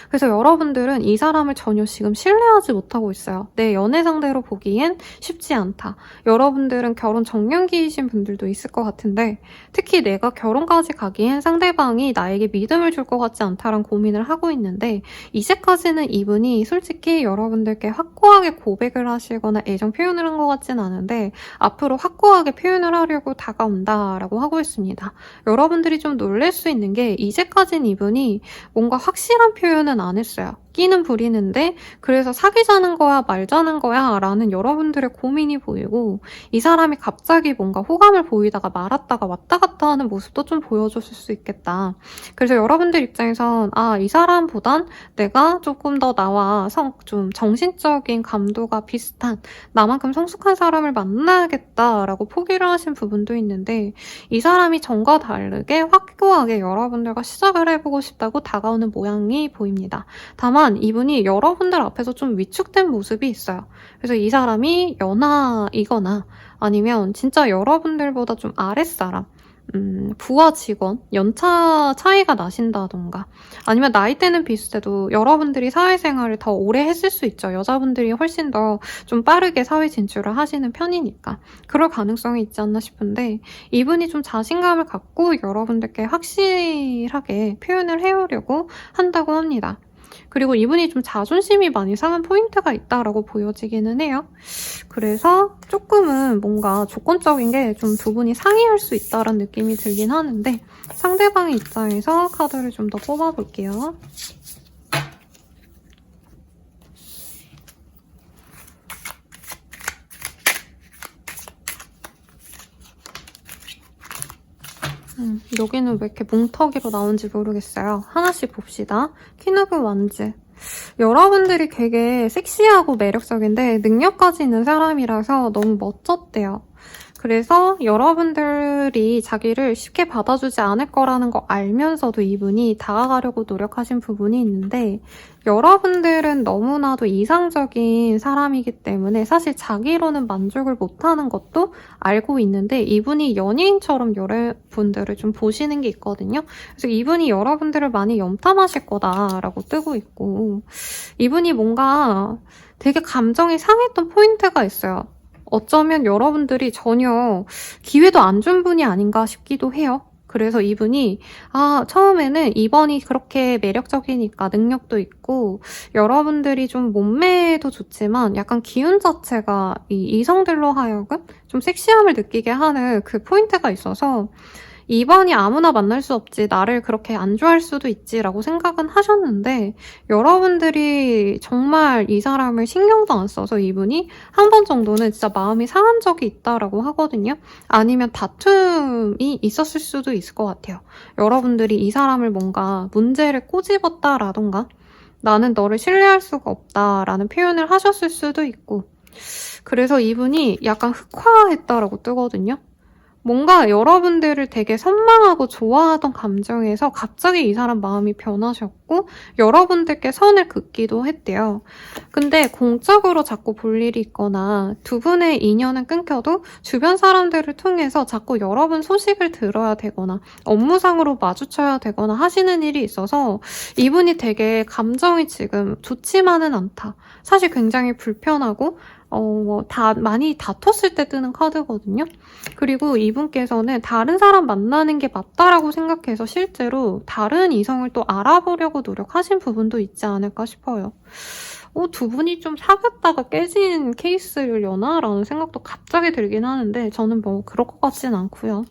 그래서 여러분들은 이 사람을 전혀 지금 신뢰하지 못하고 있어요. 내 연애 상대로 보기엔 쉽지 않다. 여러분들은 결혼 정년기이신 분들도 있을 것 같은데 특히 내가 결혼까지 가기엔 상대방이 나에게 믿음을 줄 것 같지 않다란 고민을 하고 있는데 이제까지는 이분이 솔직히 여러분들께 확고하게 고백을 하시거나 애정 표현을 한 것 같진 않은데 앞으로 확고하게 표현을 하려고 다가온다라고 하고 있습니다. 여러분들이 좀 놀랄 수 있는 게 이제까지는 이분이 뭔가 확실한 표현은 안 했어요. 끼는 부리는데 그래서 사귀자는 거야 말자는 거야 라는 여러분들의 고민이 보이고 이 사람이 갑자기 뭔가 호감을 보이다가 말았다가 왔다 갔다 하는 모습도 좀 보여줬을 수 있겠다. 그래서 여러분들 입장에선 이 사람보단 내가 조금 더 나와 좀 정신적인 감도가 비슷한 나만큼 성숙한 사람을 만나야겠다라고 포기를 하신 부분도 있는데 이 사람이 전과 다르게 확고하게 여러분들과 시작을 해보고 싶다고 다가오는 모양이 보입니다. 다만 이분이 여러분들 앞에서 좀 위축된 모습이 있어요. 그래서 이 사람이 연하이거나 아니면 진짜 여러분들보다 좀 아랫사람, 부하 직원, 연차 차이가 나신다던가 아니면 나이대는 비슷해도 여러분들이 사회생활을 더 오래 했을 수 있죠. 여자분들이 훨씬 더 좀 빠르게 사회 진출을 하시는 편이니까 그럴 가능성이 있지 않나 싶은데 이분이 좀 자신감을 갖고 여러분들께 확실하게 표현을 해오려고 한다고 합니다. 그리고 이분이 좀 자존심이 많이 상한 포인트가 있다라고 보여지기는 해요. 그래서 조금은 뭔가 조건적인 게 좀 두 분이 상의할 수 있다는 느낌이 들긴 하는데 상대방의 입장에서 카드를 좀 더 뽑아볼게요. 여기는 왜 이렇게 뭉터기로 나온지 모르겠어요. 하나씩 봅시다. 퀸 오브 완즈. 여러분들이 되게 섹시하고 매력적인데 능력까지 있는 사람이라서 너무 멋졌대요. 그래서 여러분들이 자기를 쉽게 받아주지 않을 거라는 거 알면서도 이분이 다가가려고 노력하신 부분이 있는데, 여러분들은 너무나도 이상적인 사람이기 때문에 사실 자기로는 만족을 못하는 것도 알고 있는데, 이분이 연예인처럼 여러분들을 좀 보시는 게 있거든요. 그래서 이분이 여러분들을 많이 염탐하실 거다라고 뜨고 있고, 이분이 뭔가 되게 감정이 상했던 포인트가 있어요. 어쩌면 여러분들이 전혀 기회도 안 준 분이 아닌가 싶기도 해요. 그래서 이분이 처음에는 이번이 그렇게 매력적이니까 능력도 있고 여러분들이 좀 몸매도 좋지만 약간 기운 자체가 이 이성들로 하여금 좀 섹시함을 느끼게 하는 그 포인트가 있어서 이번이 아무나 만날 수 없지, 나를 그렇게 안 좋아할 수도 있지 라고 생각은 하셨는데 여러분들이 정말 이 사람을 신경도 안 써서 이분이 한 번 정도는 진짜 마음이 상한 적이 있다라고 하거든요. 아니면 다툼이 있었을 수도 있을 것 같아요. 여러분들이 이 사람을 뭔가 문제를 꼬집었다라던가 나는 너를 신뢰할 수가 없다라는 표현을 하셨을 수도 있고, 그래서 이분이 약간 흑화했다라고 뜨거든요. 뭔가 여러분들을 되게 선망하고 좋아하던 감정에서 갑자기 이 사람 마음이 변하셨고 여러분들께 선을 긋기도 했대요. 근데 공적으로 자꾸 볼 일이 있거나 두 분의 인연은 끊겨도 주변 사람들을 통해서 자꾸 여러분 소식을 들어야 되거나 업무상으로 마주쳐야 되거나 하시는 일이 있어서 이분이 되게 감정이 지금 좋지만은 않다. 사실 굉장히 불편하고 많이 다퉜을 때 뜨는 카드거든요. 그리고 이분께서는 다른 사람 만나는 게 맞다라고 생각해서 실제로 다른 이성을 또 알아보려고 노력하신 부분도 있지 않을까 싶어요. 두 분이 좀 사귀었다가 깨진 케이스려나? 라는 생각도 갑자기 들긴 하는데 저는 뭐 그럴 것 같진 않고요.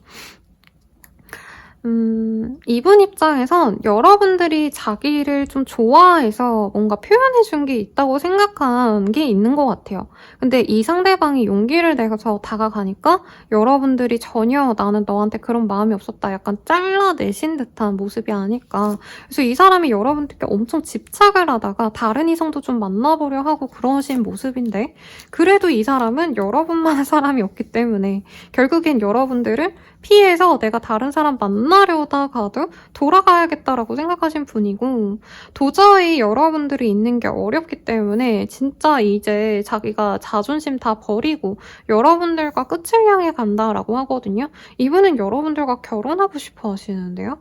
이분 입장에선 여러분들이 자기를 좀 좋아해서 뭔가 표현해준 게 있다고 생각한 게 있는 것 같아요. 근데 이 상대방이 용기를 내서 다가가니까 여러분들이 전혀 나는 너한테 그런 마음이 없었다 약간 잘라내신 듯한 모습이 아닐까. 그래서 이 사람이 여러분들께 엄청 집착을 하다가 다른 이성도 좀 만나보려 하고 그러신 모습인데 그래도 이 사람은 여러분만의 사람이 없기 때문에 결국엔 여러분들을 피해서 내가 다른 사람 만나려다가도 돌아가야겠다라고 생각하신 분이고 도저히 여러분들이 있는 게 어렵기 때문에 진짜 이제 자기가 자존심 다 버리고 여러분들과 끝을 향해 간다라고 하거든요. 이분은 여러분들과 결혼하고 싶어 하시는데요.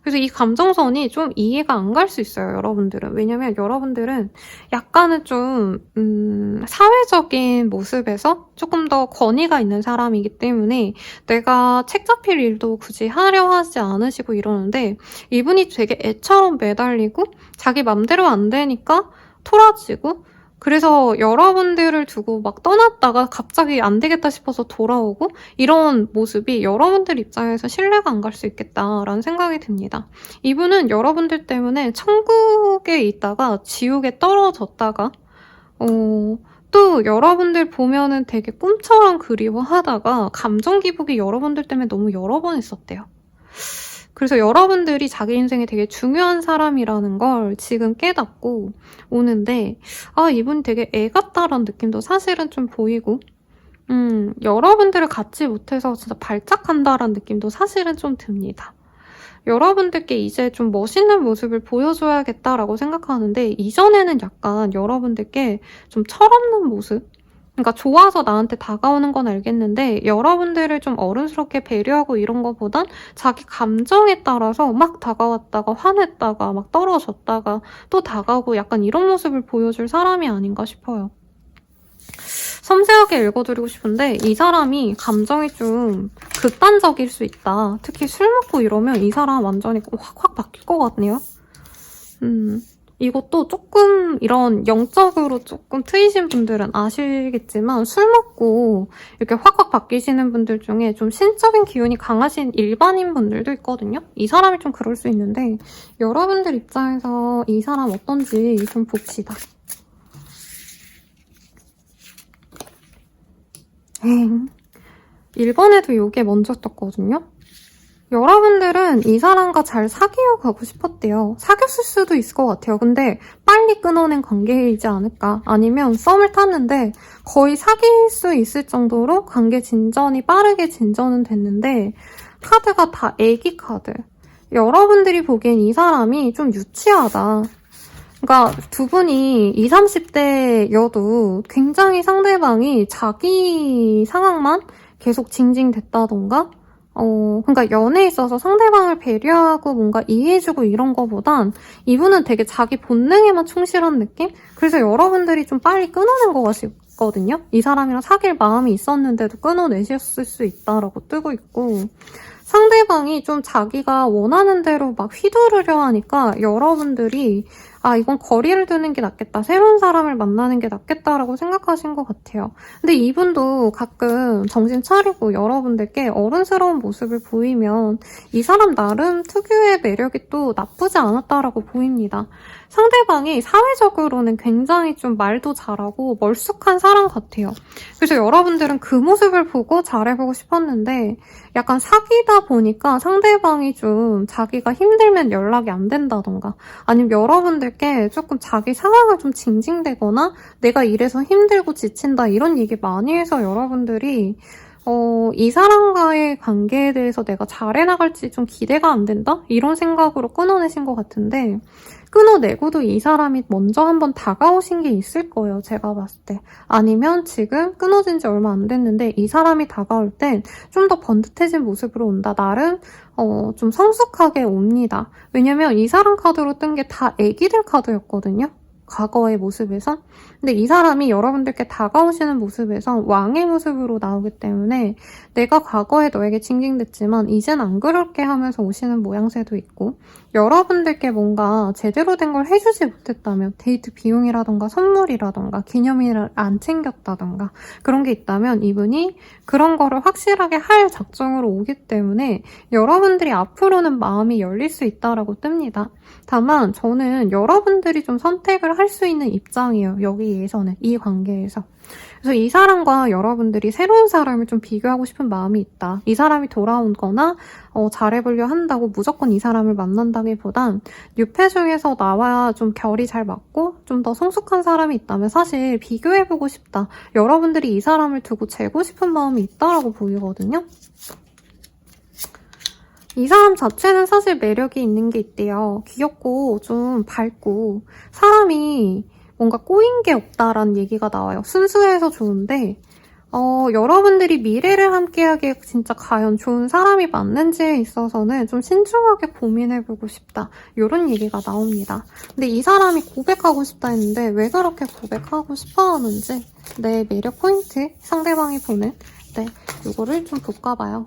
그래서 이 감정선이 좀 이해가 안 갈 수 있어요, 여러분들은. 왜냐면 여러분들은 약간은 좀 사회적인 모습에서 조금 더 권위가 있는 사람이기 때문에 내가 책 잡힐 일도 굳이 하려 하지 않으시고 이러는데 이분이 되게 애처럼 매달리고 자기 맘대로 안 되니까 토라지고 그래서 여러분들을 두고 막 떠났다가 갑자기 안 되겠다 싶어서 돌아오고 이런 모습이 여러분들 입장에서 신뢰가 안 갈 수 있겠다라는 생각이 듭니다. 이분은 여러분들 때문에 천국에 있다가 지옥에 떨어졌다가 또 여러분들 보면은 되게 꿈처럼 그리워하다가 감정 기복이 여러분들 때문에 너무 여러 번 있었대요. 그래서 여러분들이 자기 인생에 되게 중요한 사람이라는 걸 지금 깨닫고 오는데 이분이 되게 애 같다라는 느낌도 사실은 좀 보이고 여러분들을 갖지 못해서 진짜 발작한다라는 느낌도 사실은 좀 듭니다. 여러분들께 이제 좀 멋있는 모습을 보여줘야겠다라고 생각하는데 이전에는 약간 여러분들께 좀 철없는 모습? 그러니까 좋아서 나한테 다가오는 건 알겠는데 여러분들을 좀 어른스럽게 배려하고 이런 거보단 자기 감정에 따라서 막 다가왔다가 화냈다가 막 떨어졌다가 또 다가오고 약간 이런 모습을 보여줄 사람이 아닌가 싶어요. 섬세하게 읽어드리고 싶은데 이 사람이 감정이 좀 극단적일 수 있다. 특히 술 먹고 이러면 이 사람 완전히 확 바뀔 것 같네요. 이것도 조금 이런 영적으로 조금 트이신 분들은 아시겠지만 술 먹고 이렇게 확 바뀌시는 분들 중에 좀 신적인 기운이 강하신 일반인 분들도 있거든요. 이 사람이 좀 그럴 수 있는데 여러분들 입장에서 이 사람 어떤지 좀 봅시다. 1번에도 이게 먼저 떴거든요. 여러분들은 이 사람과 잘 사귀어 가고 싶었대요. 사귀었을 수도 있을 것 같아요. 근데 빨리 끊어낸 관계이지 않을까? 아니면 썸을 탔는데 거의 사귈 수 있을 정도로 관계 진전이 빠르게 진전은 됐는데 카드가 다 애기 카드. 여러분들이 보기엔 이 사람이 좀 유치하다. 그러니까 두 분이 20, 30대여도 굉장히 상대방이 자기 상황만 계속 징징댔다던가 그러니까 연애에 있어서 상대방을 배려하고 뭔가 이해해주고 이런 거보단 이분은 되게 자기 본능에만 충실한 느낌? 그래서 여러분들이 좀 빨리 끊어낸 것 같거든요? 이 사람이랑 사귈 마음이 있었는데도 끊어내셨을 수 있다라고 뜨고 있고 상대방이 좀 자기가 원하는 대로 막 휘두르려 하니까 여러분들이 이건 거리를 두는 게 낫겠다. 새로운 사람을 만나는 게 낫겠다라고 생각하신 것 같아요. 근데 이분도 가끔 정신 차리고 여러분들께 어른스러운 모습을 보이면 이 사람 나름 특유의 매력이 또 나쁘지 않았다라고 보입니다. 상대방이 사회적으로는 굉장히 좀 말도 잘하고 멀쑥한 사람 같아요. 그래서 여러분들은 그 모습을 보고 잘해보고 싶었는데 약간 사귀다 보니까 상대방이 좀 자기가 힘들면 연락이 안 된다던가 아니면 여러분들께 조금 자기 상황을 좀 징징대거나 내가 이래서 힘들고 지친다 이런 얘기 많이 해서 여러분들이 이 사람과의 관계에 대해서 내가 잘해나갈지 좀 기대가 안 된다? 이런 생각으로 끊어내신 것 같은데 끊어내고도 이 사람이 먼저 한번 다가오신 게 있을 거예요. 제가 봤을 때. 아니면 지금 끊어진 지 얼마 안 됐는데 이 사람이 다가올 땐 좀 더 번듯해진 모습으로 온다. 나름 좀 성숙하게 옵니다. 왜냐면 이 사람 카드로 뜬 게 다 애기들 카드였거든요. 과거의 모습에서. 근데 이 사람이 여러분들께 다가오시는 모습에서 왕의 모습으로 나오기 때문에 내가 과거에 너에게 징징댔지만 이젠 안 그럴게 하면서 오시는 모양새도 있고 여러분들께 뭔가 제대로 된 걸 해주지 못했다면 데이트 비용이라던가 선물이라던가 기념일을 안 챙겼다던가 그런 게 있다면 이분이 그런 거를 확실하게 할 작정으로 오기 때문에 여러분들이 앞으로는 마음이 열릴 수 있다라고 뜹니다. 다만 저는 여러분들이 좀 선택을 할 수 있는 입장이에요. 여기에서는 이 관계에서. 그래서 이 사람과 여러분들이 새로운 사람을 좀 비교하고 싶은 마음이 있다. 이 사람이 돌아온 거나 잘해보려 한다고 무조건 이 사람을 만난다기보단 뉴페 중에서 나와 좀 결이 잘 맞고 좀 더 성숙한 사람이 있다면 사실 비교해보고 싶다. 여러분들이 이 사람을 두고 재고 싶은 마음이 있다라고 보이거든요. 이 사람 자체는 사실 매력이 있는 게 있대요. 귀엽고 좀 밝고 사람이 뭔가 꼬인 게 없다라는 얘기가 나와요. 순수해서 좋은데 여러분들이 미래를 함께하기에 진짜 과연 좋은 사람이 맞는지에 있어서는 좀 신중하게 고민해보고 싶다. 이런 얘기가 나옵니다. 근데 이 사람이 고백하고 싶다 했는데 왜 그렇게 고백하고 싶어 하는지 내 매력 포인트 상대방이 보는 이거를 좀 볼까 봐요.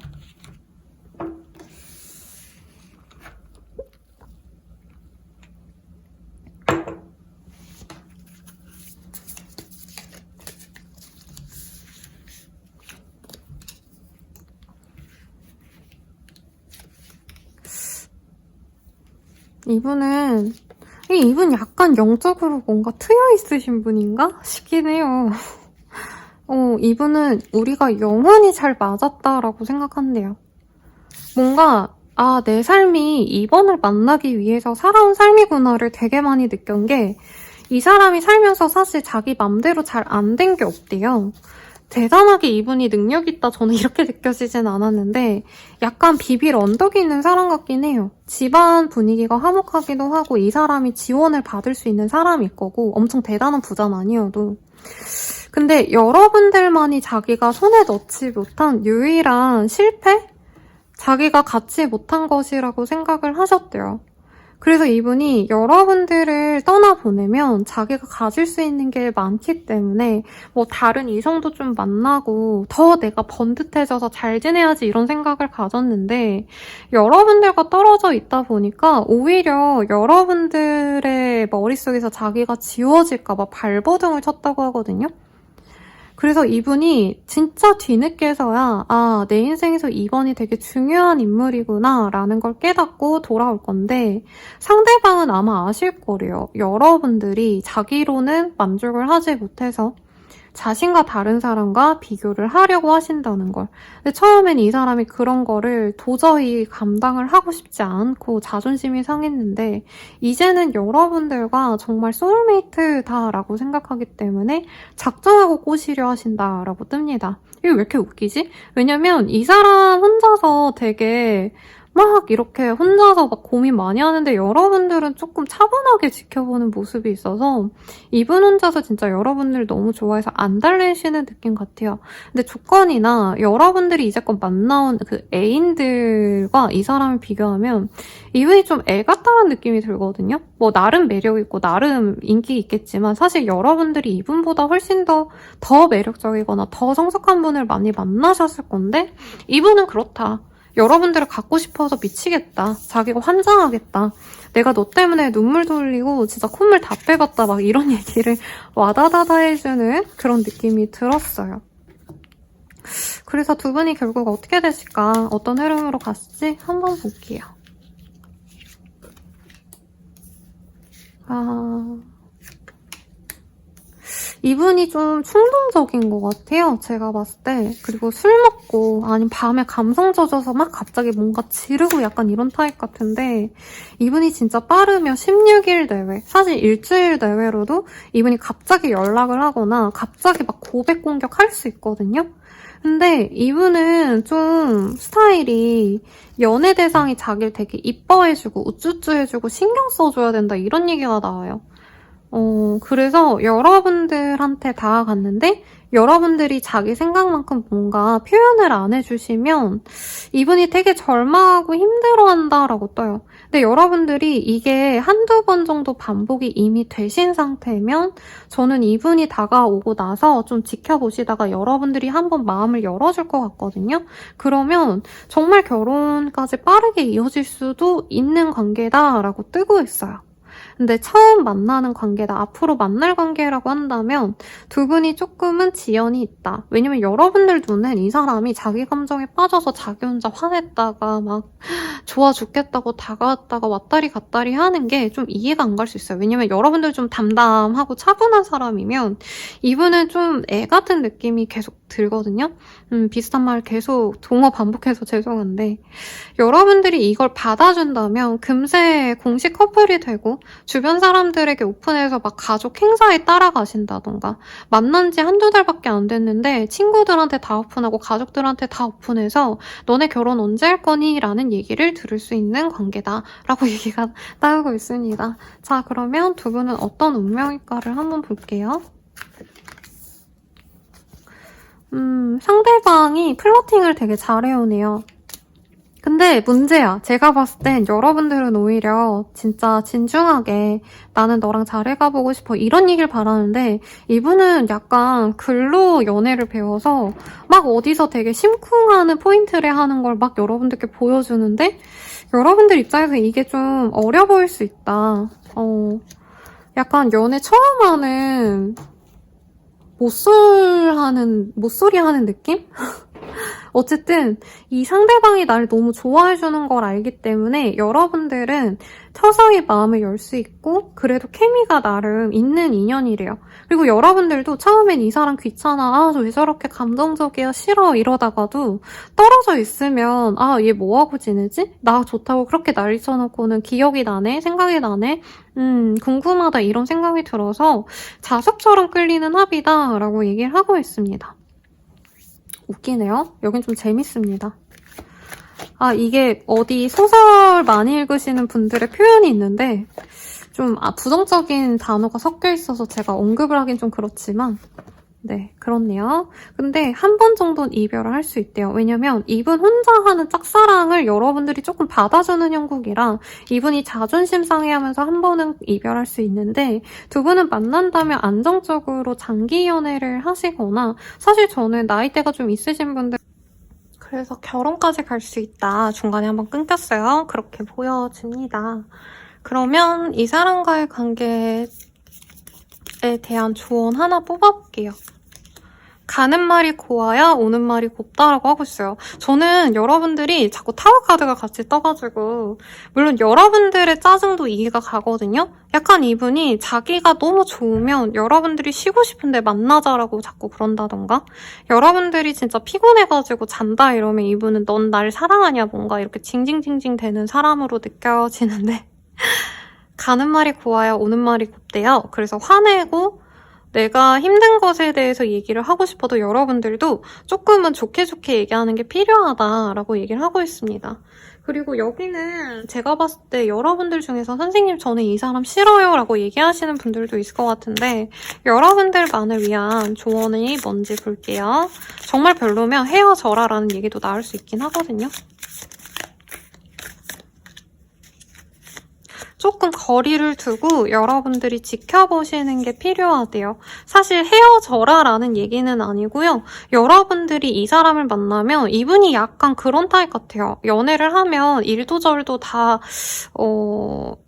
이분 약간 영적으로 뭔가 트여있으신 분인가? 싶긴 해요. 이분은 우리가 영혼이 잘 맞았다라고 생각한대요. 뭔가 내 삶이 이번을 만나기 위해서 살아온 삶이구나를 되게 많이 느낀 게 이 사람이 살면서 사실 자기 맘대로 잘 안 된 게 없대요. 대단하게 이분이 능력 있다 저는 이렇게 느껴지진 않았는데 약간 비빌 언덕이 있는 사람 같긴 해요. 집안 분위기가 화목하기도 하고 이 사람이 지원을 받을 수 있는 사람일 거고 엄청 대단한 부자는 아니어도 근데 여러분들만이 자기가 손에 넣지 못한 유일한 실패? 자기가 갖지 못한 것이라고 생각을 하셨대요. 그래서 이분이 여러분들을 떠나보내면 자기가 가질 수 있는 게 많기 때문에 뭐 다른 이성도 좀 만나고 더 내가 번듯해져서 잘 지내야지 이런 생각을 가졌는데 여러분들과 떨어져 있다 보니까 오히려 여러분들의 머릿속에서 자기가 지워질까 봐 발버둥을 쳤다고 하거든요. 그래서 이분이 진짜 뒤늦게서야 내 인생에서 이번이 되게 중요한 인물이구나 라는 걸 깨닫고 돌아올 건데 상대방은 아마 아실 거래요. 여러분들이 자기로는 만족을 하지 못해서 자신과 다른 사람과 비교를 하려고 하신다는 걸. 근데 처음엔 이 사람이 그런 거를 도저히 감당을 하고 싶지 않고 자존심이 상했는데 이제는 여러분들과 정말 소울메이트다라고 생각하기 때문에 작정하고 꼬시려 하신다라고 뜹니다. 이거 왜 이렇게 웃기지? 왜냐면 이 사람 혼자서 되게 막 이렇게 혼자서 막 고민 많이 하는데 여러분들은 조금 차분하게 지켜보는 모습이 있어서 이분 혼자서 진짜 여러분들 너무 좋아해서 안 달래시는 느낌 같아요. 근데 조건이나 여러분들이 이제껏 만나온 그 애인들과 이 사람을 비교하면 이분이 좀 애 같다는 느낌이 들거든요. 뭐 나름 매력 있고 나름 인기 있겠지만 사실 여러분들이 이분보다 훨씬 더 매력적이거나 더 성숙한 분을 많이 만나셨을 건데 이분은 그렇다. 여러분들을 갖고 싶어서 미치겠다. 자기가 환장하겠다. 내가 너 때문에 눈물도 흘리고 진짜 콧물 다 빼봤다. 막 이런 얘기를 와다다다 해주는 그런 느낌이 들었어요. 그래서 두 분이 결국 어떻게 되실까? 어떤 흐름으로 갔을지 한번 볼게요. 이분이 좀 충동적인 것 같아요. 제가 봤을 때. 그리고 술 먹고 아니면 밤에 감성 젖어서 막 갑자기 뭔가 지르고 약간 이런 타입 같은데 이분이 진짜 빠르면 16일 내외, 사실 일주일 내외로도 이분이 갑자기 연락을 하거나 갑자기 막 고백 공격할 수 있거든요. 근데 이분은 좀 스타일이 연애 대상이 자기를 되게 이뻐해주고 우쭈쭈 해주고 신경 써줘야 된다 이런 얘기가 나와요. 그래서 여러분들한테 다가갔는데 여러분들이 자기 생각만큼 뭔가 표현을 안 해주시면 이분이 되게 절망하고 힘들어한다라고 떠요. 근데 여러분들이 이게 한두 번 정도 반복이 이미 되신 상태면 저는 이분이 다가오고 나서 좀 지켜보시다가 여러분들이 한번 마음을 열어줄 것 같거든요. 그러면 정말 결혼까지 빠르게 이어질 수도 있는 관계다라고 뜨고 있어요. 근데 처음 만나는 관계다, 앞으로 만날 관계라고 한다면 두 분이 조금은 지연이 있다. 왜냐면 여러분들 눈엔 이 사람이 자기 감정에 빠져서 자기 혼자 화냈다가 막 좋아 죽겠다고 다가왔다가 왔다리 갔다리 하는 게 좀 이해가 안 갈 수 있어요. 왜냐면 여러분들 좀 담담하고 차분한 사람이면 이분은 좀 애 같은 느낌이 계속 들거든요. 비슷한 말 계속 동어 반복해서 죄송한데 여러분들이 이걸 받아준다면 금세 공식 커플이 되고 주변 사람들에게 오픈해서 막 가족 행사에 따라가신다던가 만난 지 한두 달밖에 안 됐는데 친구들한테 다 오픈하고 가족들한테 다 오픈해서 너네 결혼 언제 할 거니? 라는 얘기를 들을 수 있는 관계다 라고 얘기가 나오고 있습니다. 자, 그러면 두 분은 어떤 운명일까를 한번 볼게요. 상대방이 플러팅을 되게 잘해오네요. 근데 문제야. 제가 봤을 땐 여러분들은 오히려 진짜 진중하게 나는 너랑 잘 해가보고 싶어 이런 얘기를 바라는데 이분은 약간 글로 연애를 배워서 막 어디서 되게 심쿵하는 포인트를 하는 걸 막 여러분들께 보여주는데 여러분들 입장에서 이게 좀 어려 보일 수 있다. 약간 연애 처음 하는 못소리 하는 느낌? 어쨌든 이 상대방이 나를 너무 좋아해주는 걸 알기 때문에 여러분들은 서서히 마음을 열 수 있고 그래도 케미가 나름 있는 인연이래요. 그리고 여러분들도 처음엔 이 사람 귀찮아, 아, 저 왜 저렇게 감정적이야, 싫어 이러다가도 떨어져 있으면 아, 얘 뭐하고 지내지? 나 좋다고 그렇게 난리 쳐놓고는 기억이 나네, 생각이 나네, 궁금하다 이런 생각이 들어서 자석처럼 끌리는 합이다 라고 얘기를 하고 있습니다. 웃기네요. 여긴 좀 재밌습니다. 아, 이게 어디 소설 많이 읽으시는 분들의 표현이 있는데 좀 부정적인 단어가 섞여 있어서 제가 언급을 하긴 좀 그렇지만 네, 그렇네요. 근데 한 번 정도는 이별을 할 수 있대요. 왜냐면 이분 혼자 하는 짝사랑을 여러분들이 조금 받아주는 형국이라 이분이 자존심 상해하면서 한 번은 이별할 수 있는데 두 분은 만난다면 안정적으로 장기 연애를 하시거나 사실 저는 나이대가 좀 있으신 분들 그래서 결혼까지 갈 수 있다. 중간에 한번 끊겼어요. 그렇게 보여집니다. 그러면 이 사람과의 관계에 대한 조언 하나 뽑아볼게요. 가는 말이 고와야 오는 말이 곱다라고 하고 있어요. 저는 여러분들이 자꾸 타워 카드가 같이 떠가지고 물론 여러분들의 짜증도 이해가 가거든요. 약간 이분이 자기가 너무 좋으면 여러분들이 쉬고 싶은데 만나자라고 자꾸 그런다던가 여러분들이 진짜 피곤해가지고 잔다 이러면 이분은 넌 날 사랑하냐 뭔가 이렇게 징징징징 되는 사람으로 느껴지는데 가는 말이 고와야 오는 말이 곱대요. 그래서 화내고 내가 힘든 것에 대해서 얘기를 하고 싶어도 여러분들도 조금은 좋게 좋게 얘기하는 게 필요하다라고 얘기를 하고 있습니다. 그리고 여기는 제가 봤을 때 여러분들 중에서 선생님 저는 이 사람 싫어요 라고 얘기하시는 분들도 있을 것 같은데 여러분들만을 위한 조언이 뭔지 볼게요. 정말 별로면 헤어져라 라는 얘기도 나올 수 있긴 하거든요. 조금 거리를 두고 여러분들이 지켜보시는 게 필요하대요. 사실 헤어져라 라는 얘기는 아니고요. 여러분들이 이 사람을 만나면 이분이 약간 그런 타입 같아요. 연애를 하면 일도절도 다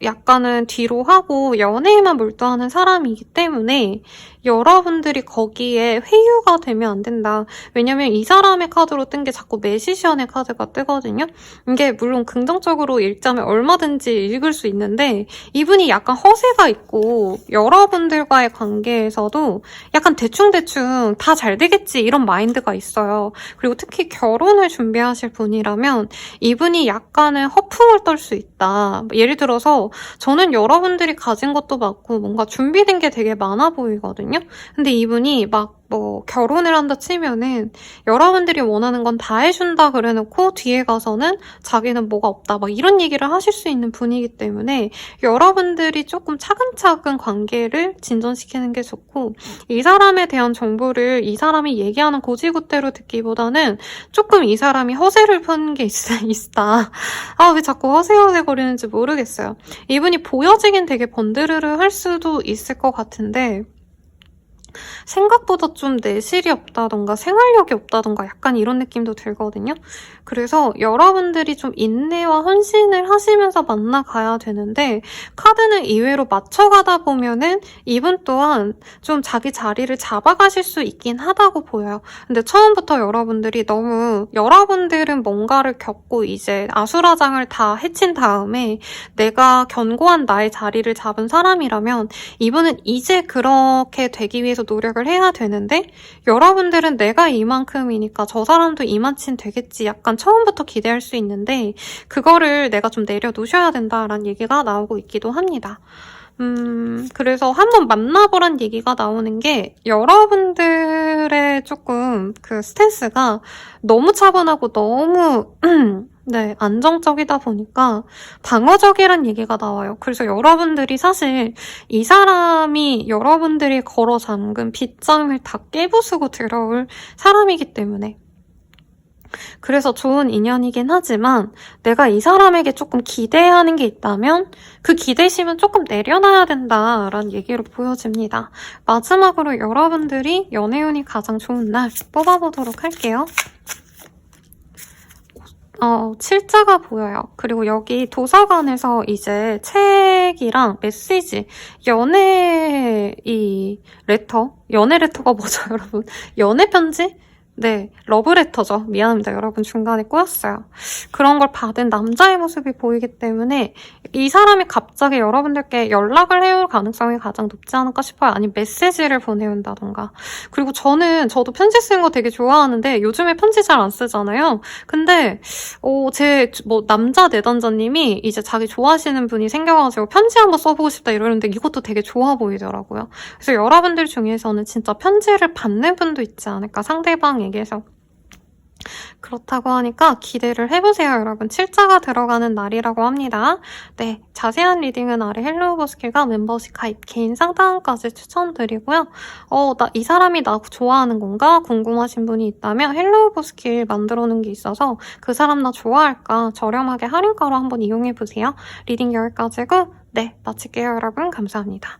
약간은 뒤로 하고 연애에만 몰두하는 사람이기 때문에 여러분들이 거기에 회유가 되면 안 된다. 왜냐면 이 사람의 카드로 뜬 게 자꾸 매시션의 카드가 뜨거든요. 이게 물론 긍정적으로 읽자면 얼마든지 읽을 수 있는데 이분이 약간 허세가 있고 여러분들과의 관계에서도 약간 대충대충 다 잘 되겠지 이런 마인드가 있어요. 그리고 특히 결혼을 준비하실 분이라면 이분이 약간은 허풍을 떨 수 있다. 예를 들어서 저는 여러분들이 가진 것도 많고 뭔가 준비된 게 되게 많아 보이거든요. 근데 이분이 막 결혼을 한다 치면은 여러분들이 원하는 건 다 해준다 그래놓고 뒤에 가서는 자기는 뭐가 없다 막 이런 얘기를 하실 수 있는 분이기 때문에 여러분들이 조금 차근차근 관계를 진전시키는 게 좋고 이 사람에 대한 정보를 이 사람이 얘기하는 고지고대로 듣기보다는 조금 이 사람이 허세를 푸는 게 있다. 아, 왜 자꾸 허세 거리는지 모르겠어요. 이분이 보여지긴 되게 번드르르 할 수도 있을 것 같은데 생각보다 좀 내실이 없다던가 생활력이 없다던가 약간 이런 느낌도 들거든요. 그래서 여러분들이 좀 인내와 헌신을 하시면서 만나가야 되는데 카드는 이외로 맞춰가다 보면은 이분 또한 좀 자기 자리를 잡아가실 수 있긴 하다고 보여요. 근데 처음부터 여러분들이 너무 여러분들은 뭔가를 겪고 이제 아수라장을 다 해친 다음에 내가 견고한 나의 자리를 잡은 사람이라면 이분은 이제 그렇게 되기 위해서 노력을 해야 되는데 여러분들은 내가 이만큼이니까 저 사람도 이만큼 되겠지 약간 처음부터 기대할 수 있는데 그거를 내가 좀 내려놓으셔야 된다라는 얘기가 나오고 있기도 합니다. 그래서 한번 만나보란 얘기가 나오는 게 여러분들의 조금 그 스탠스가 너무 차분하고 너무 네, 안정적이다 보니까 방어적이란 얘기가 나와요. 그래서 여러분들이 사실 이 사람이 여러분들이 걸어 잠근 빗장을 다 깨부수고 들어올 사람이기 때문에 그래서 좋은 인연이긴 하지만 내가 이 사람에게 조금 기대하는 게 있다면 그 기대심은 조금 내려놔야 된다라는 얘기로 보여집니다. 마지막으로 여러분들이 연애운이 가장 좋은 날 뽑아보도록 할게요. 칠자가 보여요. 그리고 여기 도서관에서 이제 책이랑 메시지, 연애 연애 레터가 뭐죠, 여러분? 연애 편지? 네, 러브레터죠. 미안합니다. 여러분 중간에 꼬였어요. 그런 걸 받은 남자의 모습이 보이기 때문에 이 사람이 갑자기 여러분들께 연락을 해올 가능성이 가장 높지 않을까 싶어요. 아니면 메시지를 보내온다던가. 그리고 저도 편지 쓰는 거 되게 좋아하는데 요즘에 편지 잘 안 쓰잖아요. 근데 남자 내담자님이 이제 자기 좋아하시는 분이 생겨가지고 편지 한번 써보고 싶다 이러는데 이것도 되게 좋아 보이더라고요. 그래서 여러분들 중에서는 진짜 편지를 받는 분도 있지 않을까, 상대방에게서. 그렇다고 하니까 기대를 해보세요, 여러분. 칠자가 들어가는 날이라고 합니다. 네, 자세한 리딩은 아래 헬로우버스킬과 멤버십 가입, 개인 상담까지 추천드리고요. 이 사람이 나 좋아하는 건가 궁금하신 분이 있다면 헬로우버스킬 만들어 놓은 게 있어서 그 사람 나 좋아할까 저렴하게 할인가로 한번 이용해보세요. 리딩 여기까지고 네, 마칠게요, 여러분. 감사합니다.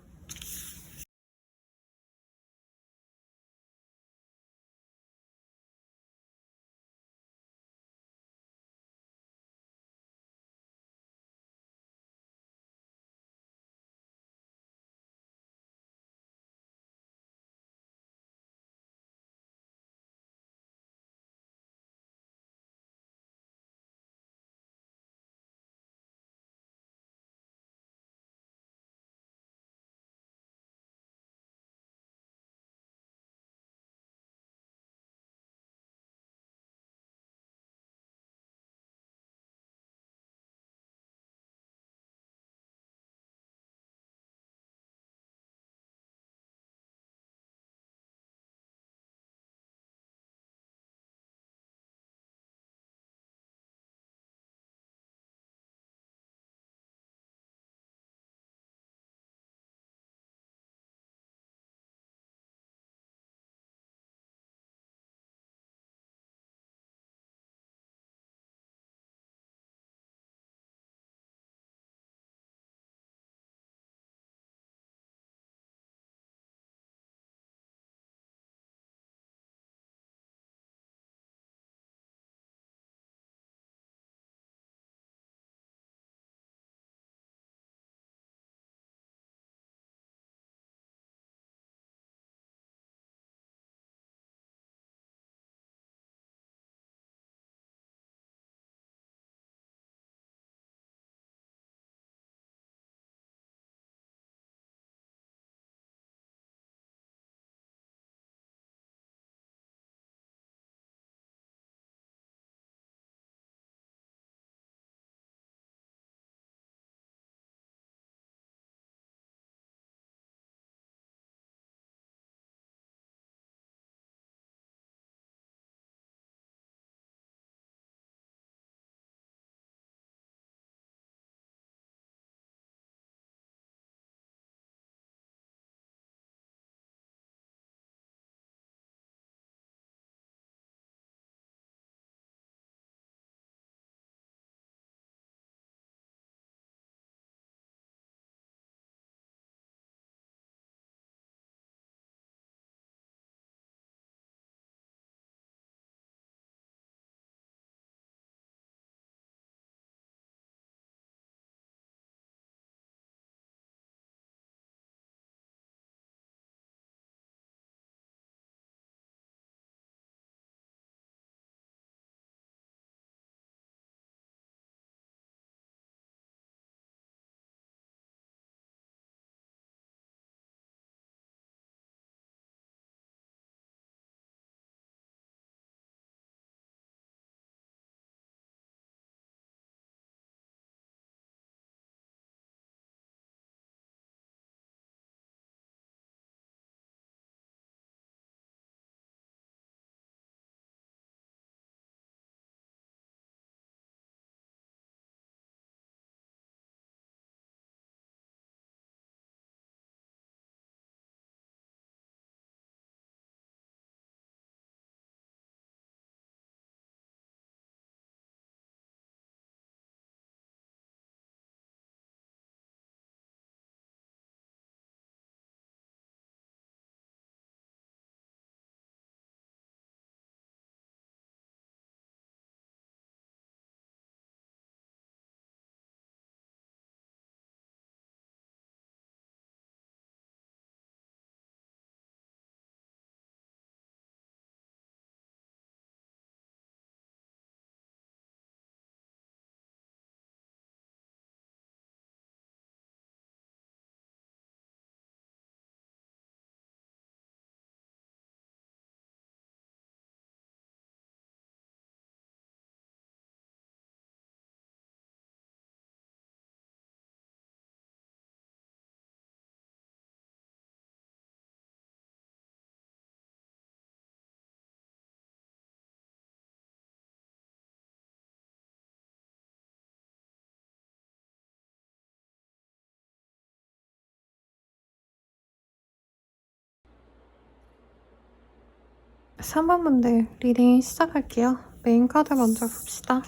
3번 분들 리딩 시작할게요. 메인 카드 먼저 봅시다.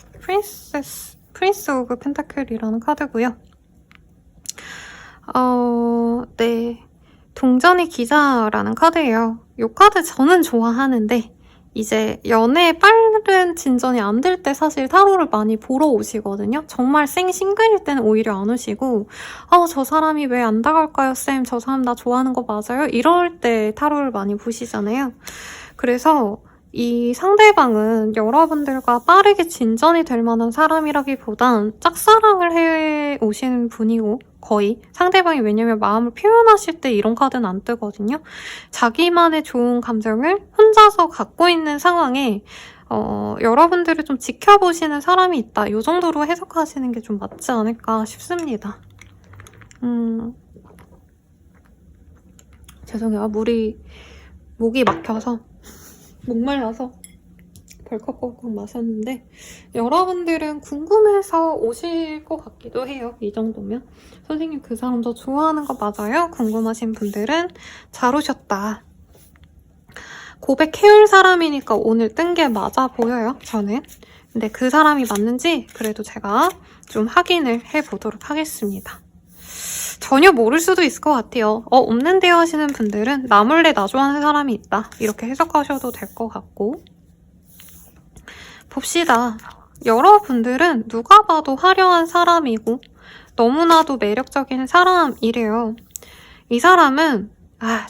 프린스 오브 펜타클이라는 카드고요. 네. 동전의 기사라는 카드예요. 이 카드 저는 좋아하는데 이제 연애에 빠른 진전이 안 될 때 사실 타로를 많이 보러 오시거든요. 정말 싱글일 때는 오히려 안 오시고 저 사람이 왜 안 다가올까요 쌤? 저 사람 나 좋아하는 거 맞아요? 이럴 때 타로를 많이 보시잖아요. 그래서 이 상대방은 여러분들과 빠르게 진전이 될 만한 사람이라기보단 짝사랑을 해 오시는 분이고 거의 상대방이 왜냐면 마음을 표현하실 때 이런 카드는 안 뜨거든요. 자기만의 좋은 감정을 혼자서 갖고 있는 상황에 여러분들을 좀 지켜보시는 사람이 있다. 이 정도로 해석하시는 게 좀 맞지 않을까 싶습니다. 죄송해요. 목이 막혀서 목말라서 벌컥벌컥 마셨는데 여러분들은 궁금해서 오실 것 같기도 해요. 이 정도면. 선생님 그 사람 저 좋아하는 거 맞아요? 궁금하신 분들은 잘 오셨다. 고백해올 사람이니까 오늘 뜬 게 맞아 보여요. 저는. 근데 그 사람이 맞는지 그래도 제가 좀 확인을 해보도록 하겠습니다. 전혀 모를 수도 있을 것 같아요. 없는데요 하시는 분들은 나 몰래 나 좋아하는 사람이 있다. 이렇게 해석하셔도 될 것 같고. 봅시다. 여러분들은 누가 봐도 화려한 사람이고 너무나도 매력적인 사람이래요. 이 사람은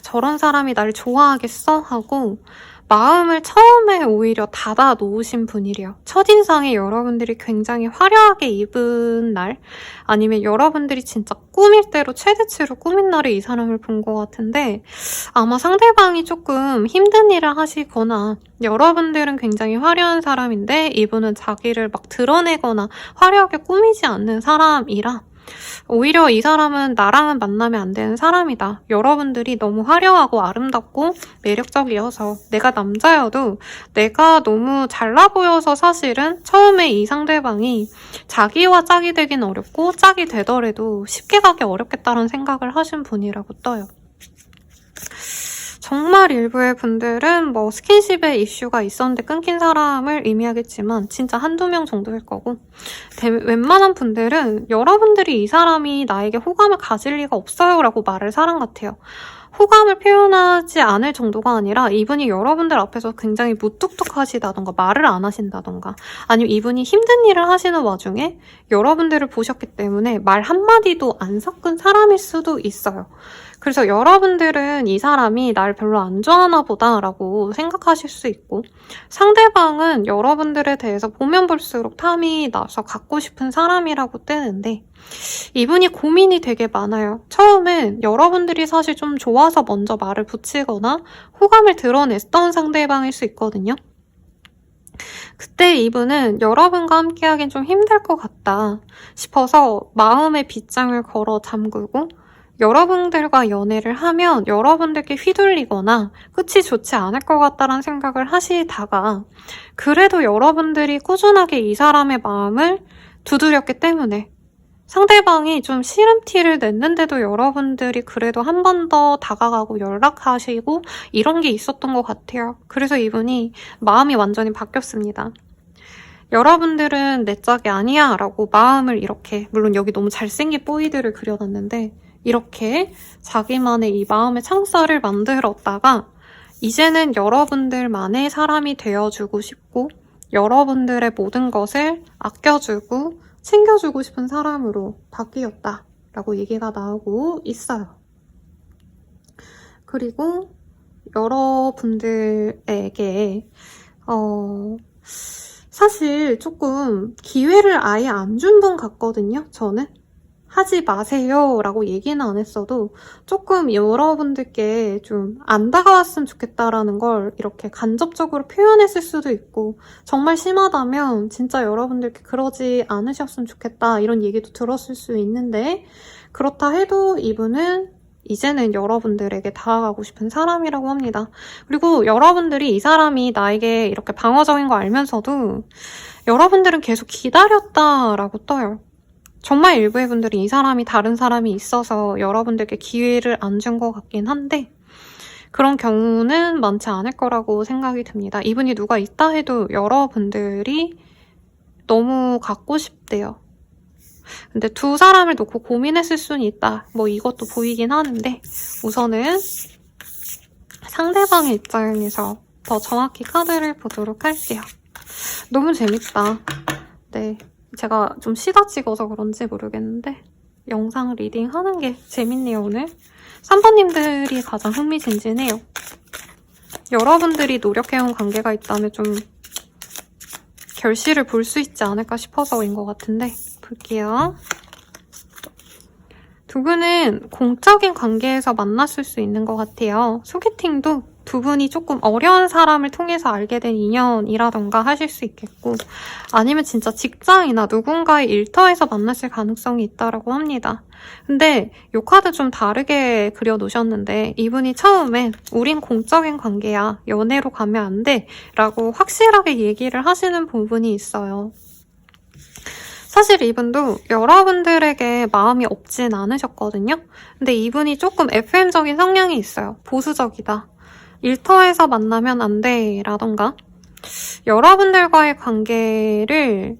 저런 사람이 나를 좋아하겠어? 하고 마음을 처음에 오히려 닫아 놓으신 분이래요. 첫인상에 여러분들이 굉장히 화려하게 입은 날 아니면 여러분들이 진짜 꾸밀 대로 최대치로 꾸민 날에 이 사람을 본 것 같은데 아마 상대방이 조금 힘든 일을 하시거나 여러분들은 굉장히 화려한 사람인데 이분은 자기를 막 드러내거나 화려하게 꾸미지 않는 사람이라 오히려 이 사람은 나랑은 만나면 안 되는 사람이다. 여러분들이 너무 화려하고 아름답고 매력적이어서 내가 남자여도 내가 너무 잘나 보여서 사실은 처음에 이 상대방이 자기와 짝이 되긴 어렵고 짝이 되더라도 쉽게 가기 어렵겠다는 생각을 하신 분이라고 떠요. 정말 일부의 분들은 뭐 스킨십에 이슈가 있었는데 끊긴 사람을 의미하겠지만 진짜 한두 명 정도일 거고 웬만한 분들은 여러분들이 이 사람이 나에게 호감을 가질 리가 없어요 라고 말할 사람 같아요. 호감을 표현하지 않을 정도가 아니라 이분이 여러분들 앞에서 굉장히 무뚝뚝하시다던가 말을 안 하신다던가 아니면 이분이 힘든 일을 하시는 와중에 여러분들을 보셨기 때문에 말 한마디도 안 섞은 사람일 수도 있어요. 그래서 여러분들은 이 사람이 날 별로 안 좋아하나 보다 라고 생각하실 수 있고 상대방은 여러분들에 대해서 보면 볼수록 탐이 나서 갖고 싶은 사람이라고 뜨는데 이분이 고민이 되게 많아요. 처음엔 여러분들이 사실 좀 좋아서 먼저 말을 붙이거나 호감을 드러냈던 상대방일 수 있거든요. 그때 이분은 여러분과 함께하긴 좀 힘들 것 같다 싶어서 마음의 빗장을 걸어 잠그고 여러분들과 연애를 하면 여러분들께 휘둘리거나 끝이 좋지 않을 것 같다는 생각을 하시다가 그래도 여러분들이 꾸준하게 이 사람의 마음을 두드렸기 때문에 상대방이 좀 싫은 티를 냈는데도 여러분들이 그래도 한 번 더 다가가고 연락하시고 이런 게 있었던 것 같아요. 그래서 이분이 마음이 완전히 바뀌었습니다. 여러분들은 내 짝이 아니야 라고 마음을 이렇게 물론 여기 너무 잘생긴 뽀이들을 그려놨는데 이렇게 자기만의 이 마음의 창살을 만들었다가 이제는 여러분들만의 사람이 되어주고 싶고 여러분들의 모든 것을 아껴주고 챙겨주고 싶은 사람으로 바뀌었다라고 얘기가 나오고 있어요. 그리고 여러분들에게 사실 조금 기회를 아예 안 준 분 같거든요. 저는 하지 마세요 라고 얘기는 안 했어도 조금 여러분들께 좀 안 다가왔으면 좋겠다라는 걸 이렇게 간접적으로 표현했을 수도 있고 정말 심하다면 진짜 여러분들께 그러지 않으셨으면 좋겠다 이런 얘기도 들었을 수 있는데 그렇다 해도 이분은 이제는 여러분들에게 다가가고 싶은 사람이라고 합니다. 그리고 여러분들이 이 사람이 나에게 이렇게 방어적인 거 알면서도 여러분들은 계속 기다렸다라고 떠요. 정말 일부의 분들이 이 사람이 다른 사람이 있어서 여러분들께 기회를 안 준 것 같긴 한데 그런 경우는 많지 않을 거라고 생각이 듭니다. 이분이 누가 있다 해도 여러분들이 너무 갖고 싶대요. 근데 두 사람을 놓고 고민했을 수는 있다. 뭐 이것도 보이긴 하는데 우선은 상대방의 입장에서 더 정확히 카드를 보도록 할게요. 너무 재밌다. 네, 제가 좀 시다 찍어서 그런지 모르겠는데 영상 리딩 하는 게 재밌네요, 오늘. 3번님들이 가장 흥미진진해요. 여러분들이 노력해온 관계가 있다면 좀 결실을 볼 수 있지 않을까 싶어서인 것 같은데 볼게요. 두 분은 공적인 관계에서 만났을 수 있는 것 같아요. 소개팅도 두 분이 조금 어려운 사람을 통해서 알게 된 인연이라던가 하실 수 있겠고 아니면 진짜 직장이나 누군가의 일터에서 만났을 가능성이 있다고 합니다. 근데 이 카드 좀 다르게 그려놓으셨는데 이분이 처음엔 우린 공적인 관계야, 연애로 가면 안 돼 라고 확실하게 얘기를 하시는 부분이 있어요. 사실 이분도 여러분들에게 마음이 없진 않으셨거든요. 근데 이분이 조금 FM적인 성향이 있어요. 보수적이다. 일터에서 만나면 안 돼 라던가 여러분들과의 관계를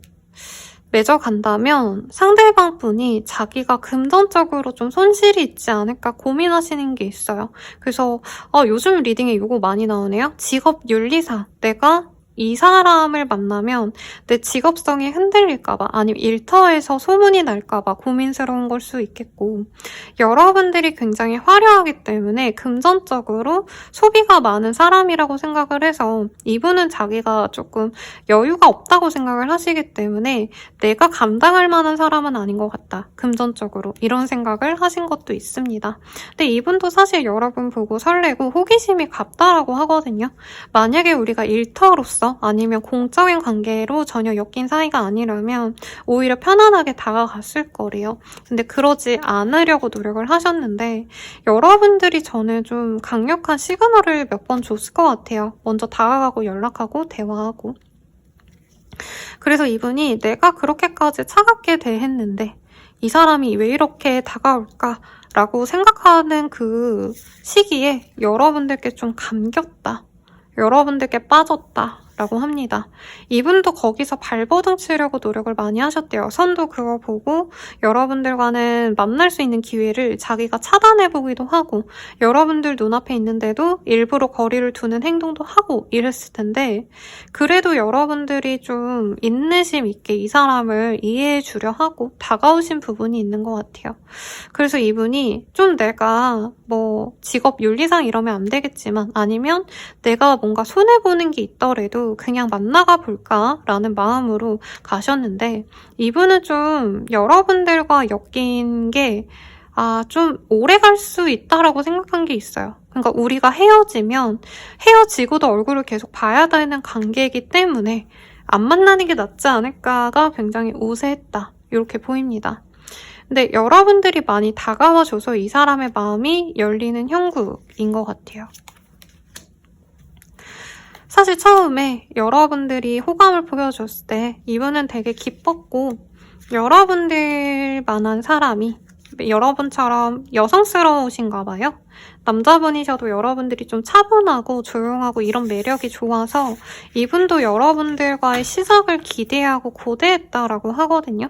맺어간다면 상대방 분이 자기가 금전적으로 좀 손실이 있지 않을까 고민하시는 게 있어요. 그래서 요즘 리딩에 이거 많이 나오네요. 직업 윤리사. 내가 이 사람을 만나면 내 직업성이 흔들릴까봐 아니면 일터에서 소문이 날까봐 고민스러운 걸 수 있겠고 여러분들이 굉장히 화려하기 때문에 금전적으로 소비가 많은 사람이라고 생각을 해서 이분은 자기가 조금 여유가 없다고 생각을 하시기 때문에 내가 감당할 만한 사람은 아닌 것 같다. 금전적으로 이런 생각을 하신 것도 있습니다. 근데 이분도 사실 여러분 보고 설레고 호기심이 같다라고 하거든요. 만약에 우리가 일터로서 아니면 공적인 관계로 전혀 엮인 사이가 아니라면 오히려 편안하게 다가갔을 거래요. 근데 그러지 않으려고 노력을 하셨는데 여러분들이 저는 좀 강력한 시그널을 몇 번 줬을 것 같아요. 먼저 다가가고 연락하고 대화하고. 그래서 이분이 내가 그렇게까지 차갑게 대했는데 이 사람이 왜 이렇게 다가올까? 라고 생각하는 그 시기에 여러분들께 좀 감겼다. 여러분들께 빠졌다. 라고 합니다. 이분도 거기서 발버둥 치려고 노력을 많이 하셨대요. 선도 그거 보고 여러분들과는 만날 수 있는 기회를 자기가 차단해보기도 하고 여러분들 눈앞에 있는데도 일부러 거리를 두는 행동도 하고 이랬을 텐데 그래도 여러분들이 좀 인내심 있게 이 사람을 이해해주려 하고 다가오신 부분이 있는 것 같아요. 그래서 이분이 좀 내가 뭐 직업 윤리상 이러면 안 되겠지만 아니면 내가 뭔가 손해보는 게 있더라도 그냥 만나가 볼까 라는 마음으로 가셨는데 이분은 좀 여러분들과 엮인 게 좀 오래 갈 수 있다라고 생각한 게 있어요. 그러니까 우리가 헤어지면 헤어지고도 얼굴을 계속 봐야 되는 관계이기 때문에 안 만나는 게 낫지 않을까가 굉장히 우세했다. 이렇게 보입니다. 근데 여러분들이 많이 다가와줘서 이 사람의 마음이 열리는 형국인 것 같아요. 사실 처음에 여러분들이 호감을 보여줬을 때 이분은 되게 기뻤고 여러분들만한 사람이 여러분처럼 여성스러우신가 봐요. 남자분이셔도 여러분들이 좀 차분하고 조용하고 이런 매력이 좋아서 이분도 여러분들과의 시작을 기대하고 고대했다라고 하거든요.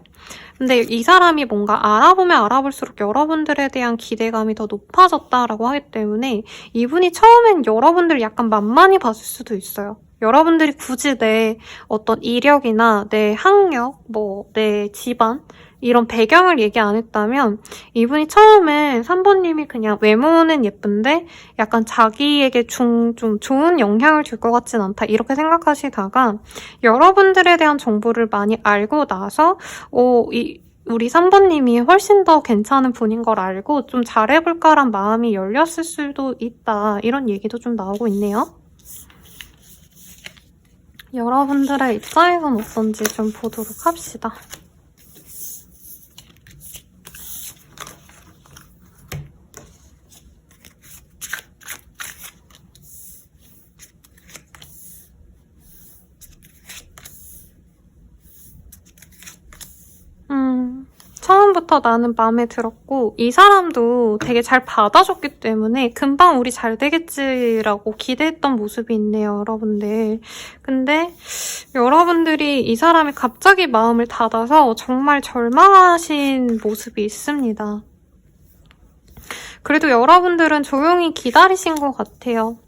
근데 이 사람이 뭔가 알아보면 알아볼수록 여러분들에 대한 기대감이 더 높아졌다라고 하기 때문에 이분이 처음엔 여러분들 약간 만만히 봤을 수도 있어요. 여러분들이 굳이 내 어떤 이력이나 내 학력, 뭐 내 집안 이런 배경을 얘기 안 했다면 이분이 처음엔 3번님이 그냥 외모는 예쁜데 약간 자기에게 좀 좋은 영향을 줄 것 같진 않다 이렇게 생각하시다가 여러분들에 대한 정보를 많이 알고 나서 우리 3번님이 훨씬 더 괜찮은 분인 걸 알고 좀 잘해볼까란 마음이 열렸을 수도 있다 이런 얘기도 좀 나오고 있네요. 여러분들의 입장에선 어떤지 좀 보도록 합시다. 전부터 나는 마음에 들었고 이 사람도 되게 잘 받아줬기 때문에 금방 우리 잘 되겠지라고 기대했던 모습이 있네요, 여러분들. 근데 여러분들이 이 사람이 갑자기 마음을 닫아서 정말 절망하신 모습이 있습니다. 그래도 여러분들은 조용히 기다리신 것 같아요.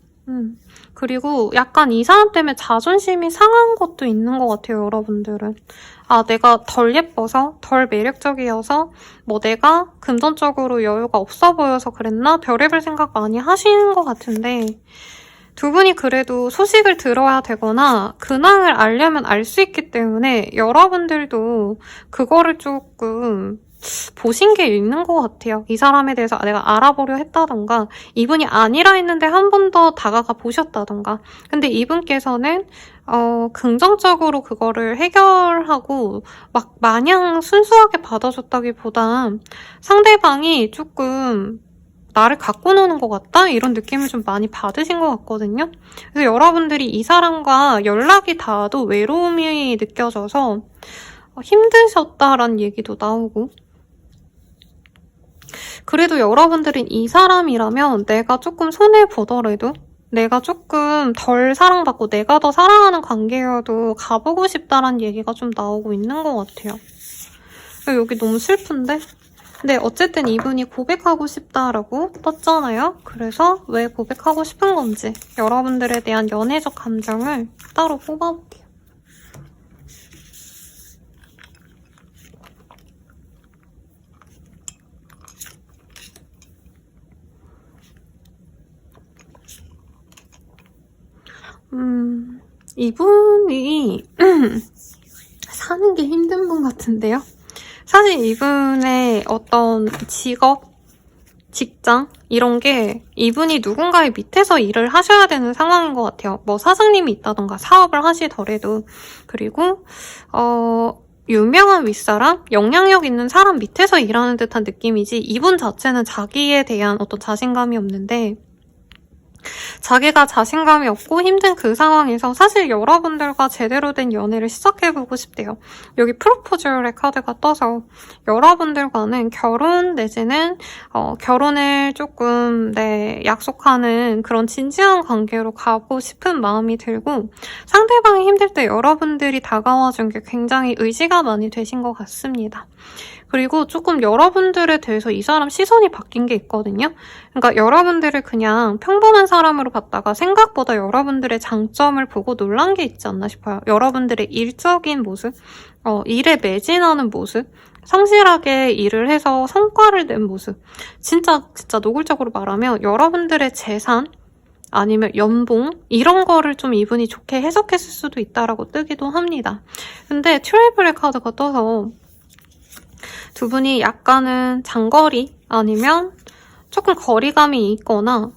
그리고 약간 이 사람 때문에 자존심이 상한 것도 있는 것 같아요, 여러분들은. 아, 내가 덜 예뻐서, 덜 매력적이어서, 뭐 내가 금전적으로 여유가 없어 보여서 그랬나? 별의별 생각 많이 하시는 것 같은데 두 분이 그래도 소식을 들어야 되거나 근황을 알려면 알 수 있기 때문에 여러분들도 그거를 조금 보신 게 있는 것 같아요. 이 사람에 대해서 내가 알아보려 했다던가 이분이 아니라 했는데 한 번 더 다가가 보셨다던가. 근데 이분께서는 긍정적으로 그거를 해결하고 막 마냥 순수하게 받아줬다기보단 상대방이 조금 나를 갖고 노는 것 같다? 이런 느낌을 좀 많이 받으신 것 같거든요. 그래서 여러분들이 이 사람과 연락이 닿아도 외로움이 느껴져서 힘드셨다라는 얘기도 나오고, 그래도 여러분들은 이 사람이라면 내가 조금 손해보더라도 내가 조금 덜 사랑받고 내가 더 사랑하는 관계여도 가보고 싶다라는 얘기가 좀 나오고 있는 것 같아요. 여기 너무 슬픈데? 근데 어쨌든 이분이 고백하고 싶다라고 떴잖아요. 그래서 왜 고백하고 싶은 건지 여러분들에 대한 연애적 감정을 따로 뽑아볼게요. 이분이 사는 게 힘든 분 같은데요? 사실 이분의 어떤 직업, 직장 이런 게 이분이 누군가의 밑에서 일을 하셔야 되는 상황인 것 같아요. 뭐 사장님이 있다던가 사업을 하시더라도. 그리고 유명한 윗사람, 영향력 있는 사람 밑에서 일하는 듯한 느낌이지 이분 자체는 자기에 대한 어떤 자신감이 없는데, 자기가 자신감이 없고 힘든 그 상황에서 사실 여러분들과 제대로 된 연애를 시작해보고 싶대요. 여기 프로포즈의 카드가 떠서 여러분들과는 결혼 내지는 결혼을 조금 약속하는 그런 진지한 관계로 가고 싶은 마음이 들고, 상대방이 힘들 때 여러분들이 다가와준 게 굉장히 의지가 많이 되신 것 같습니다. 그리고 조금 여러분들에 대해서 이 사람 시선이 바뀐 게 있거든요. 그러니까 여러분들을 그냥 평범한 사람으로 봤다가 생각보다 여러분들의 장점을 보고 놀란 게 있지 않나 싶어요. 여러분들의 일적인 모습, 일에 매진하는 모습, 성실하게 일을 해서 성과를 낸 모습. 진짜 노골적으로 말하면 여러분들의 재산, 아니면 연봉 이런 거를 좀 이분이 좋게 해석했을 수도 있다라고 뜨기도 합니다. 근데 트래블의 카드가 떠서 두 분이 약간은 장거리 아니면 조금 거리감이 있거나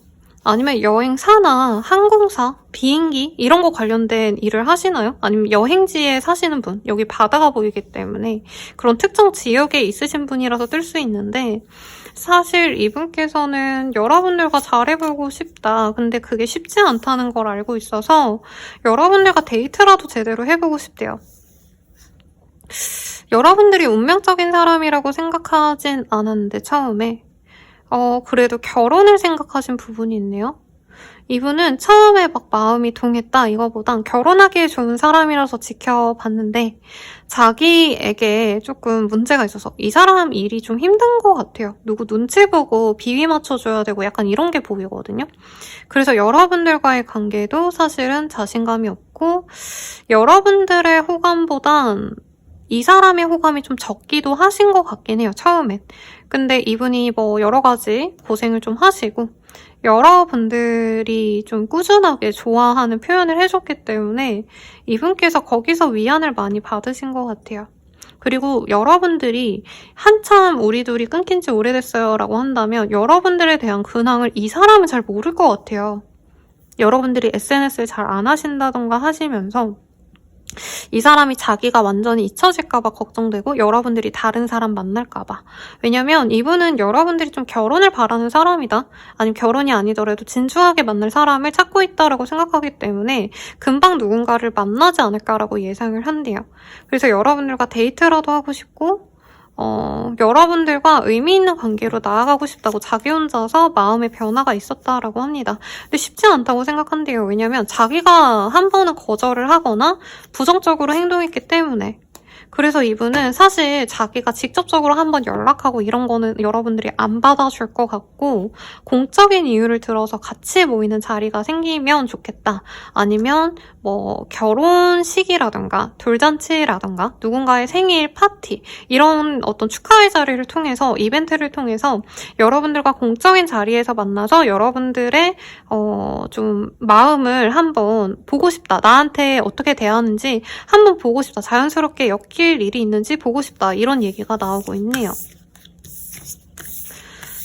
아니면 여행사나 항공사, 비행기 이런 거 관련된 일을 하시나요? 아니면 여행지에 사시는 분, 여기 바다가 보이기 때문에 그런 특정 지역에 있으신 분이라서 뜰 수 있는데, 사실 이분께서는 여러분들과 잘해보고 싶다. 근데 그게 쉽지 않다는 걸 알고 있어서 여러분들과 데이트라도 제대로 해보고 싶대요. 여러분들이 운명적인 사람이라고 생각하진 않았는데 처음에 그래도 결혼을 생각하신 부분이 있네요. 이분은 처음에 막 마음이 동했다 이거보단 결혼하기에 좋은 사람이라서 지켜봤는데 자기에게 조금 문제가 있어서 이 사람 일이 좀 힘든 것 같아요. 누구 눈치 보고 비위 맞춰줘야 되고 약간 이런 게 보이거든요. 그래서 여러분들과의 관계도 사실은 자신감이 없고 여러분들의 호감보단 이 사람의 호감이 좀 적기도 하신 것 같긴 해요, 처음엔. 근데 이분이 뭐 여러 가지 고생을 좀 하시고 여러분들이 좀 꾸준하게 좋아하는 표현을 해줬기 때문에 이분께서 거기서 위안을 많이 받으신 것 같아요. 그리고 여러분들이 한참 우리 둘이 끊긴 지 오래됐어요 라고 한다면 여러분들에 대한 근황을 이 사람은 잘 모를 것 같아요. 여러분들이 SNS를 잘 안 하신다던가 하시면서 이 사람이 자기가 완전히 잊혀질까봐 걱정되고 여러분들이 다른 사람 만날까봐. 왜냐면 이분은 여러분들이 좀 결혼을 바라는 사람이다, 아니면 결혼이 아니더라도 진중하게 만날 사람을 찾고 있다라고 생각하기 때문에 금방 누군가를 만나지 않을까라고 예상을 한대요. 그래서 여러분들과 데이트라도 하고 싶고 여러분들과 의미 있는 관계로 나아가고 싶다고 자기 혼자서 마음의 변화가 있었다라고 합니다. 근데 쉽지 않다고 생각한대요. 왜냐면 자기가 한 번은 거절을 하거나 부정적으로 행동했기 때문에. 그래서 이분은 사실 자기가 직접적으로 한번 연락하고 이런 거는 여러분들이 안 받아줄 것 같고 공적인 이유를 들어서 같이 모이는 자리가 생기면 좋겠다. 아니면 뭐 결혼식이라던가 돌잔치라던가 누군가의 생일 파티 이런 어떤 축하의 자리를 통해서 이벤트를 통해서 여러분들과 공적인 자리에서 만나서 여러분들의 좀 마음을 한번 보고 싶다. 나한테 어떻게 대하는지 한번 보고 싶다. 자연스럽게 엮일 일이 있는지 보고 싶다. 이런 얘기가 나오고 있네요.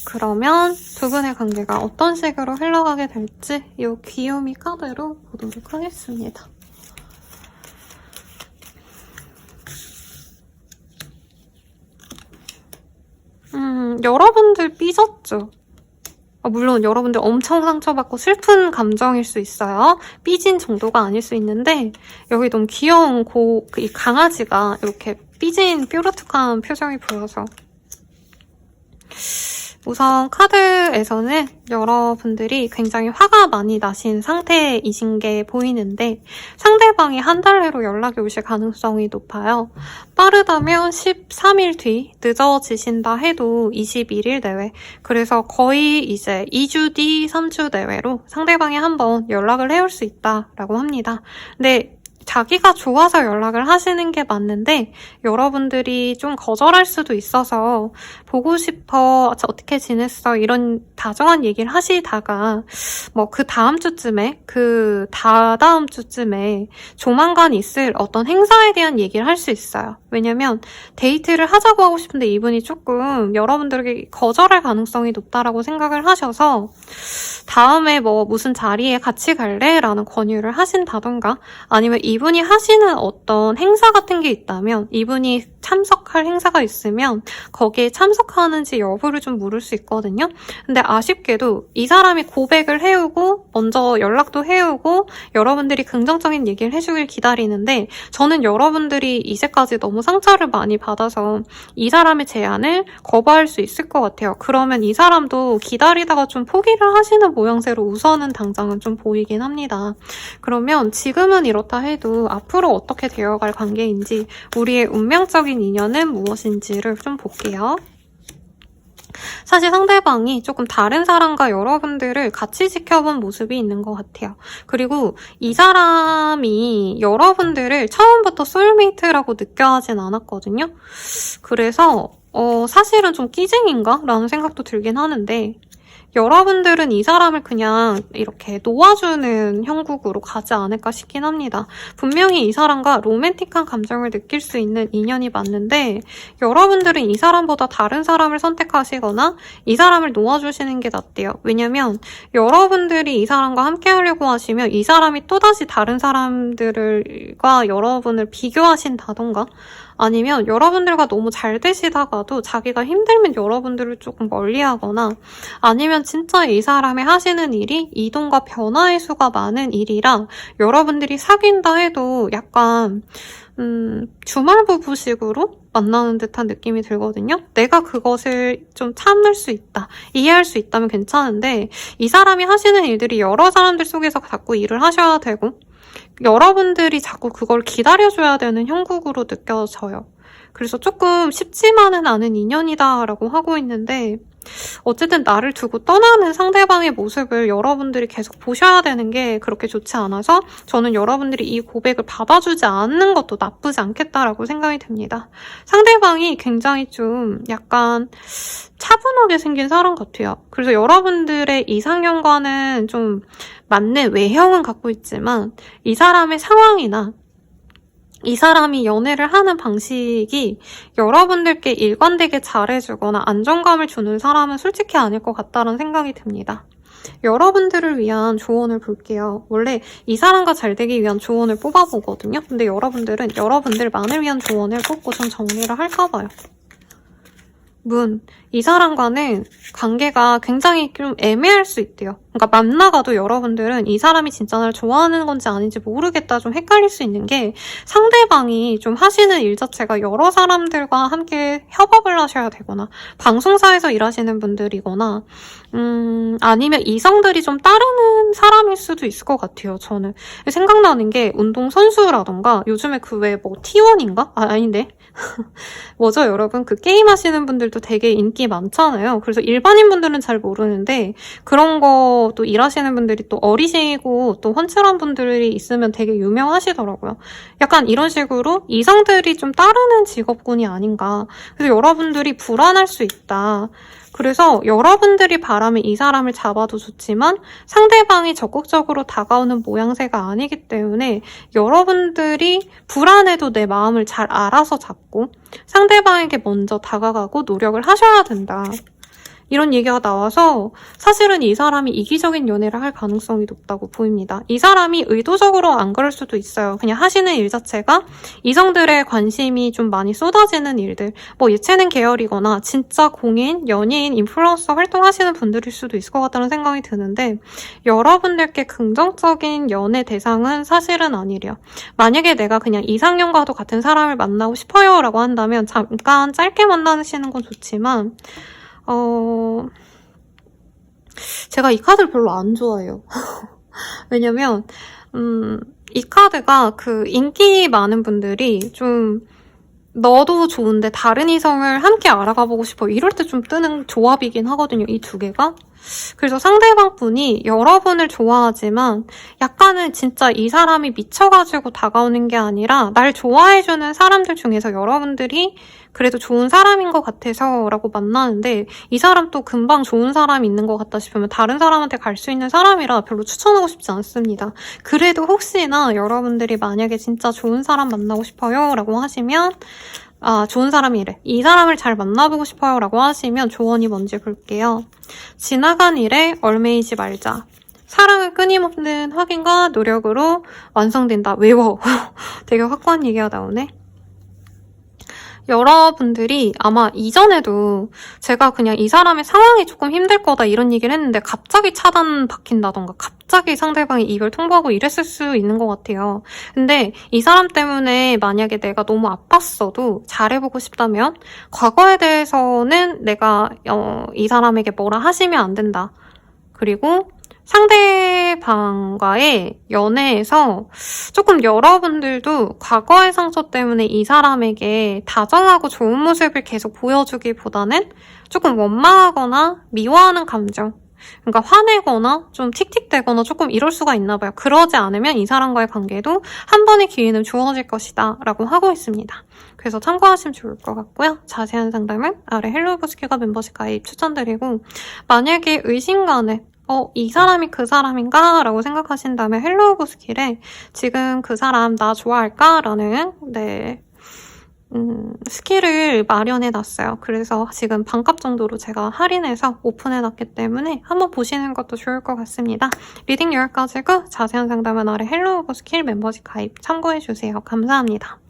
그러면 두 분의 관계가 어떤 식으로 흘러가게 될지 이 귀요미 카드로 보도록 하겠습니다. 여러분들 삐졌죠? 물론 여러분들 엄청 상처받고 슬픈 감정일 수 있어요. 삐진 정도가 아닐 수 있는데 여기 너무 귀여운 이 강아지가 이렇게 삐진 뾰루툭한 표정이 보여서 우선 카드에서는 여러분들이 굉장히 화가 많이 나신 상태이신 게 보이는데 상대방이 한 달 내로 연락이 오실 가능성이 높아요. 빠르다면 13일 뒤, 늦어지신다 해도 21일 내외. 그래서 거의 이제 2주 뒤, 3주 내외로 상대방이 한번 연락을 해올 수 있다라고 합니다. 근데 자기가 좋아서 연락을 하시는 게 맞는데 여러분들이 좀 거절할 수도 있어서 보고 싶어, 어떻게 지냈어 이런 다정한 얘기를 하시다가 뭐 그 다음 주쯤에 그 다다음 주쯤에 조만간 있을 어떤 행사에 대한 얘기를 할 수 있어요. 왜냐면 데이트를 하자고 하고 싶은데 이분이 조금 여러분들에게 거절할 가능성이 높다라고 생각을 하셔서 다음에 뭐 무슨 자리에 같이 갈래? 라는 권유를 하신다던가 아니면 이분이 하시는 어떤 행사 같은 게 있다면 이분이 참석할 행사가 있으면 거기에 참석하는지 여부를 좀 물을 수 있거든요. 근데 아쉽게도 이 사람이 고백을 해오고 먼저 연락도 해오고 여러분들이 긍정적인 얘기를 해주길 기다리는데 저는 여러분들이 이제까지 너무 상처를 많이 받아서 이 사람의 제안을 거부할 수 있을 것 같아요. 그러면 이 사람도 기다리다가 좀 포기를 하시는 모양새로 우선은 당장은 좀 보이긴 합니다. 그러면 지금은 이렇다 해도 앞으로 어떻게 되어갈 관계인지 우리의 운명적인 인연은 무엇인지를 좀 볼게요. 사실 상대방이 조금 다른 사람과 여러분들을 같이 지켜본 모습이 있는 것 같아요. 그리고 이 사람이 여러분들을 처음부터 소울메이트라고 느껴하진 않았거든요. 그래서 사실은 좀 끼쟁인가? 라는 생각도 들긴 하는데 여러분들은 이 사람을 그냥 이렇게 놓아주는 형국으로 가지 않을까 싶긴 합니다. 분명히 이 사람과 로맨틱한 감정을 느낄 수 있는 인연이 맞는데 여러분들은 이 사람보다 다른 사람을 선택하시거나 이 사람을 놓아주시는 게 낫대요. 왜냐면 여러분들이 이 사람과 함께 하려고 하시면 이 사람이 또다시 다른 사람들과 여러분을 비교하신다던가 아니면 여러분들과 너무 잘 되시다가도 자기가 힘들면 여러분들을 조금 멀리하거나 아니면 진짜 이 사람이 하시는 일이 이동과 변화의 수가 많은 일이라 여러분들이 사귄다 해도 약간 주말 부부식으로 만나는 듯한 느낌이 들거든요. 내가 그것을 좀 참을 수 있다, 이해할 수 있다면 괜찮은데 이 사람이 하시는 일들이 여러 사람들 속에서 자꾸 일을 하셔야 되고 여러분들이 자꾸 그걸 기다려줘야 되는 형국으로 느껴져요. 그래서 조금 쉽지만은 않은 인연이다라고 하고 있는데 어쨌든 나를 두고 떠나는 상대방의 모습을 여러분들이 계속 보셔야 되는 게 그렇게 좋지 않아서 저는 여러분들이 이 고백을 받아주지 않는 것도 나쁘지 않겠다라고 생각이 듭니다. 상대방이 굉장히 좀 약간 차분하게 생긴 사람 같아요. 그래서 여러분들의 이상형과는 좀 맞는 외형은 갖고 있지만 이 사람의 상황이나 이 사람이 연애를 하는 방식이 여러분들께 일관되게 잘해주거나 안정감을 주는 사람은 솔직히 아닐 것 같다는 생각이 듭니다. 여러분들을 위한 조언을 볼게요. 원래 이 사람과 잘 되기 위한 조언을 뽑아보거든요. 근데 여러분들은 여러분들만을 위한 조언을 뽑고 좀 정리를 할까 봐요. 이 사람과는 관계가 굉장히 좀 애매할 수 있대요. 그러니까 만나가도 여러분들은 이 사람이 진짜 나를 좋아하는 건지 아닌지 모르겠다, 좀 헷갈릴 수 있는 게, 상대방이 좀 하시는 일 자체가 여러 사람들과 함께 협업을 하셔야 되거나 방송사에서 일하시는 분들이거나 아니면 이성들이 좀 따르는 사람일 수도 있을 것 같아요. 저는 생각나는 게 운동선수라던가 요즘에 그 왜 뭐 T1인가? 아닌데 뭐죠, 여러분? 그 게임 하시는 분들도 되게 인기 많잖아요. 그래서 일반인 분들은 잘 모르는데 그런 거 또 일하시는 분들이 또 어리시고 또 훤칠한 분들이 있으면 되게 유명하시더라고요. 약간 이런 식으로 이성들이 좀 따르는 직업군이 아닌가. 그래서 여러분들이 불안할 수 있다. 그래서 여러분들이 바라면 이 사람을 잡아도 좋지만 상대방이 적극적으로 다가오는 모양새가 아니기 때문에 여러분들이 불안해도 내 마음을 잘 알아서 잡고 상대방에게 먼저 다가가고 노력을 하셔야 된다. 이런 얘기가 나와서 사실은 이 사람이 이기적인 연애를 할 가능성이 높다고 보입니다. 이 사람이 의도적으로 안 그럴 수도 있어요. 그냥 하시는 일 자체가 이성들의 관심이 좀 많이 쏟아지는 일들, 뭐 예체능 계열이거나 진짜 공인, 연예인, 인플루언서 활동하시는 분들일 수도 있을 것 같다는 생각이 드는데, 여러분들께 긍정적인 연애 대상은 사실은 아니래요. 만약에 내가 그냥 이상형과도 같은 사람을 만나고 싶어요 라고 한다면 잠깐 짧게 만나시는 건 좋지만 제가 이 카드를 별로 안 좋아해요. 왜냐면 이 카드가 그 인기 많은 분들이 좀 너도 좋은데 다른 이성을 함께 알아가보고 싶어 이럴 때 좀 뜨는 조합이긴 하거든요, 이 두 개가. 그래서 상대방 분이 여러분을 좋아하지만 약간은 진짜 이 사람이 미쳐가지고 다가오는 게 아니라 날 좋아해주는 사람들 중에서 여러분들이 그래도 좋은 사람인 것 같아서 라고 만나는데, 이 사람 또 금방 좋은 사람이 있는 것 같다 싶으면 다른 사람한테 갈 수 있는 사람이라 별로 추천하고 싶지 않습니다. 그래도 혹시나 여러분들이 만약에 진짜 좋은 사람 만나고 싶어요 라고 하시면, 좋은 사람이래, 이 사람을 잘 만나보고 싶어요 라고 하시면 조언이 뭔지 볼게요. 지나간 일에 얽매이지 말자. 사랑은 끊임없는 확인과 노력으로 완성된다. 외워. 되게 확고한 얘기가 나오네. 여러분들이 아마 이전에도 제가 그냥 이 사람의 상황이 조금 힘들 거다 이런 얘기를 했는데 갑자기 차단 박힌다던가 갑자기 상대방이 이별 통보하고 이랬을 수 있는 것 같아요. 근데 이 사람 때문에 만약에 내가 너무 아팠어도 잘해보고 싶다면 과거에 대해서는 내가 이 사람에게 뭐라 하시면 안 된다. 그리고 상대방과의 연애에서 조금 여러분들도 과거의 상처 때문에 이 사람에게 다정하고 좋은 모습을 계속 보여주기보다는 조금 원망하거나 미워하는 감정, 그러니까 화내거나 좀 틱틱대거나 조금 이럴 수가 있나 봐요. 그러지 않으면 이 사람과의 관계도 한 번의 기회는 주어질 것이다 라고 하고 있습니다. 그래서 참고하시면 좋을 것 같고요. 자세한 상담은 아래 헬로우보스키가 멤버십 가입 추천드리고, 만약에 의심가는 이 사람이 그 사람인가? 라고 생각하신다면 헬로우보스킬에 지금 그 사람 나 좋아할까? 라는 스킬을 마련해놨어요. 그래서 지금 반값 정도로 제가 할인해서 오픈해놨기 때문에 한번 보시는 것도 좋을 것 같습니다. 리딩 여기까지고 자세한 상담은 아래 헬로우보스킬 멤버십 가입 참고해주세요. 감사합니다.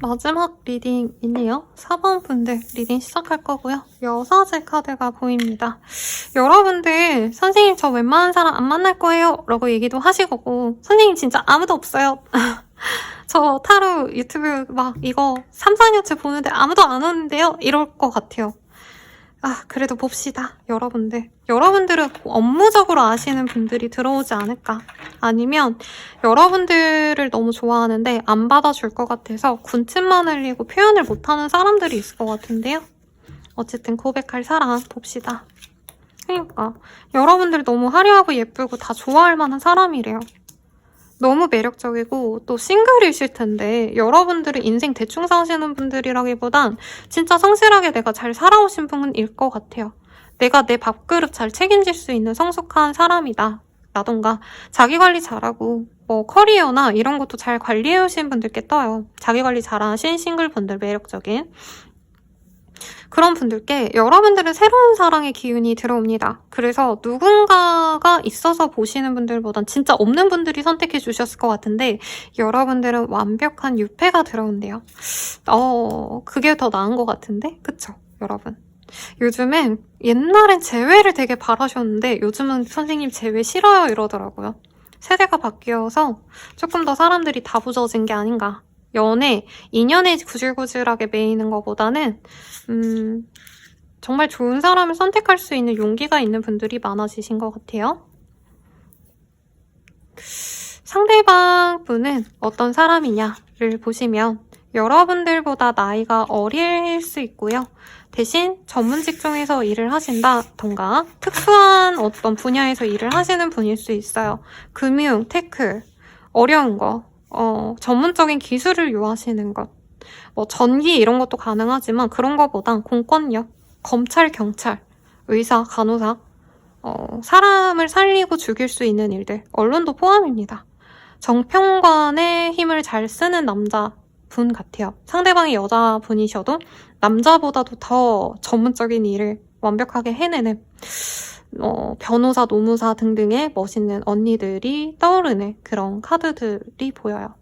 마지막 리딩이네요. 4번 분들 리딩 시작할 거고요. 여사제 카드가 보입니다. 여러분들 선생님 저 웬만한 사람 안 만날 거예요 라고 얘기도 하시고 선생님 진짜 아무도 없어요. 저 타로 유튜브 막 이거 3, 4년째 보는데 아무도 안 오는데요? 이럴 것 같아요. 그래도 봅시다. 여러분들은 업무적으로 아시는 분들이 들어오지 않을까. 아니면 여러분들을 너무 좋아하는데 안 받아줄 것 같아서 군침만 흘리고 표현을 못하는 사람들이 있을 것 같은데요. 어쨌든 고백할 사람 봅시다. 그러니까 여러분들 너무 화려하고 예쁘고 다 좋아할 만한 사람이래요. 너무 매력적이고 또 싱글이실 텐데 여러분들은 인생 대충 사시는 분들이라기보단 진짜 성실하게 내가 잘 살아오신 분일 것 같아요. 내가 내 밥그릇 잘 책임질 수 있는 성숙한 사람이다 라던가 자기관리 잘하고 뭐 커리어나 이런 것도 잘 관리해 오신 분들께 떠요. 자기관리 잘하신 싱글분들 매력적인 그런 분들께 여러분들은 새로운 사랑의 기운이 들어옵니다. 그래서 누군가가 있어서 보시는 분들보단 진짜 없는 분들이 선택해 주셨을 것 같은데 여러분들은 완벽한 유패가 들어온대요. 그게 더 나은 것 같은데? 그쵸? 여러분. 요즘엔 옛날엔 재회를 되게 바라셨는데 요즘은 선생님 재회 싫어요 이러더라고요. 세대가 바뀌어서 조금 더 사람들이 다부져진 게 아닌가. 연애, 인연에 구질구질하게 매이는 것보다는 정말 좋은 사람을 선택할 수 있는 용기가 있는 분들이 많아지신 것 같아요. 상대방 분은 어떤 사람이냐를 보시면 여러분들보다 나이가 어릴 수 있고요. 대신 전문 직종에서 일을 하신다던가 특수한 어떤 분야에서 일을 하시는 분일 수 있어요. 금융, 테크, 어려운 거. 전문적인 기술을 요하시는 것, 뭐 전기 이런 것도 가능하지만 그런 것보단 공권력, 검찰, 경찰, 의사, 간호사, 사람을 살리고 죽일 수 있는 일들, 언론도 포함입니다. 정평관의 힘을 잘 쓰는 남자분 같아요. 상대방이 여자분이셔도 남자보다도 더 전문적인 일을 완벽하게 해내는 변호사, 노무사 등등의 멋있는 언니들이 떠오르는 그런 카드들이 보여요.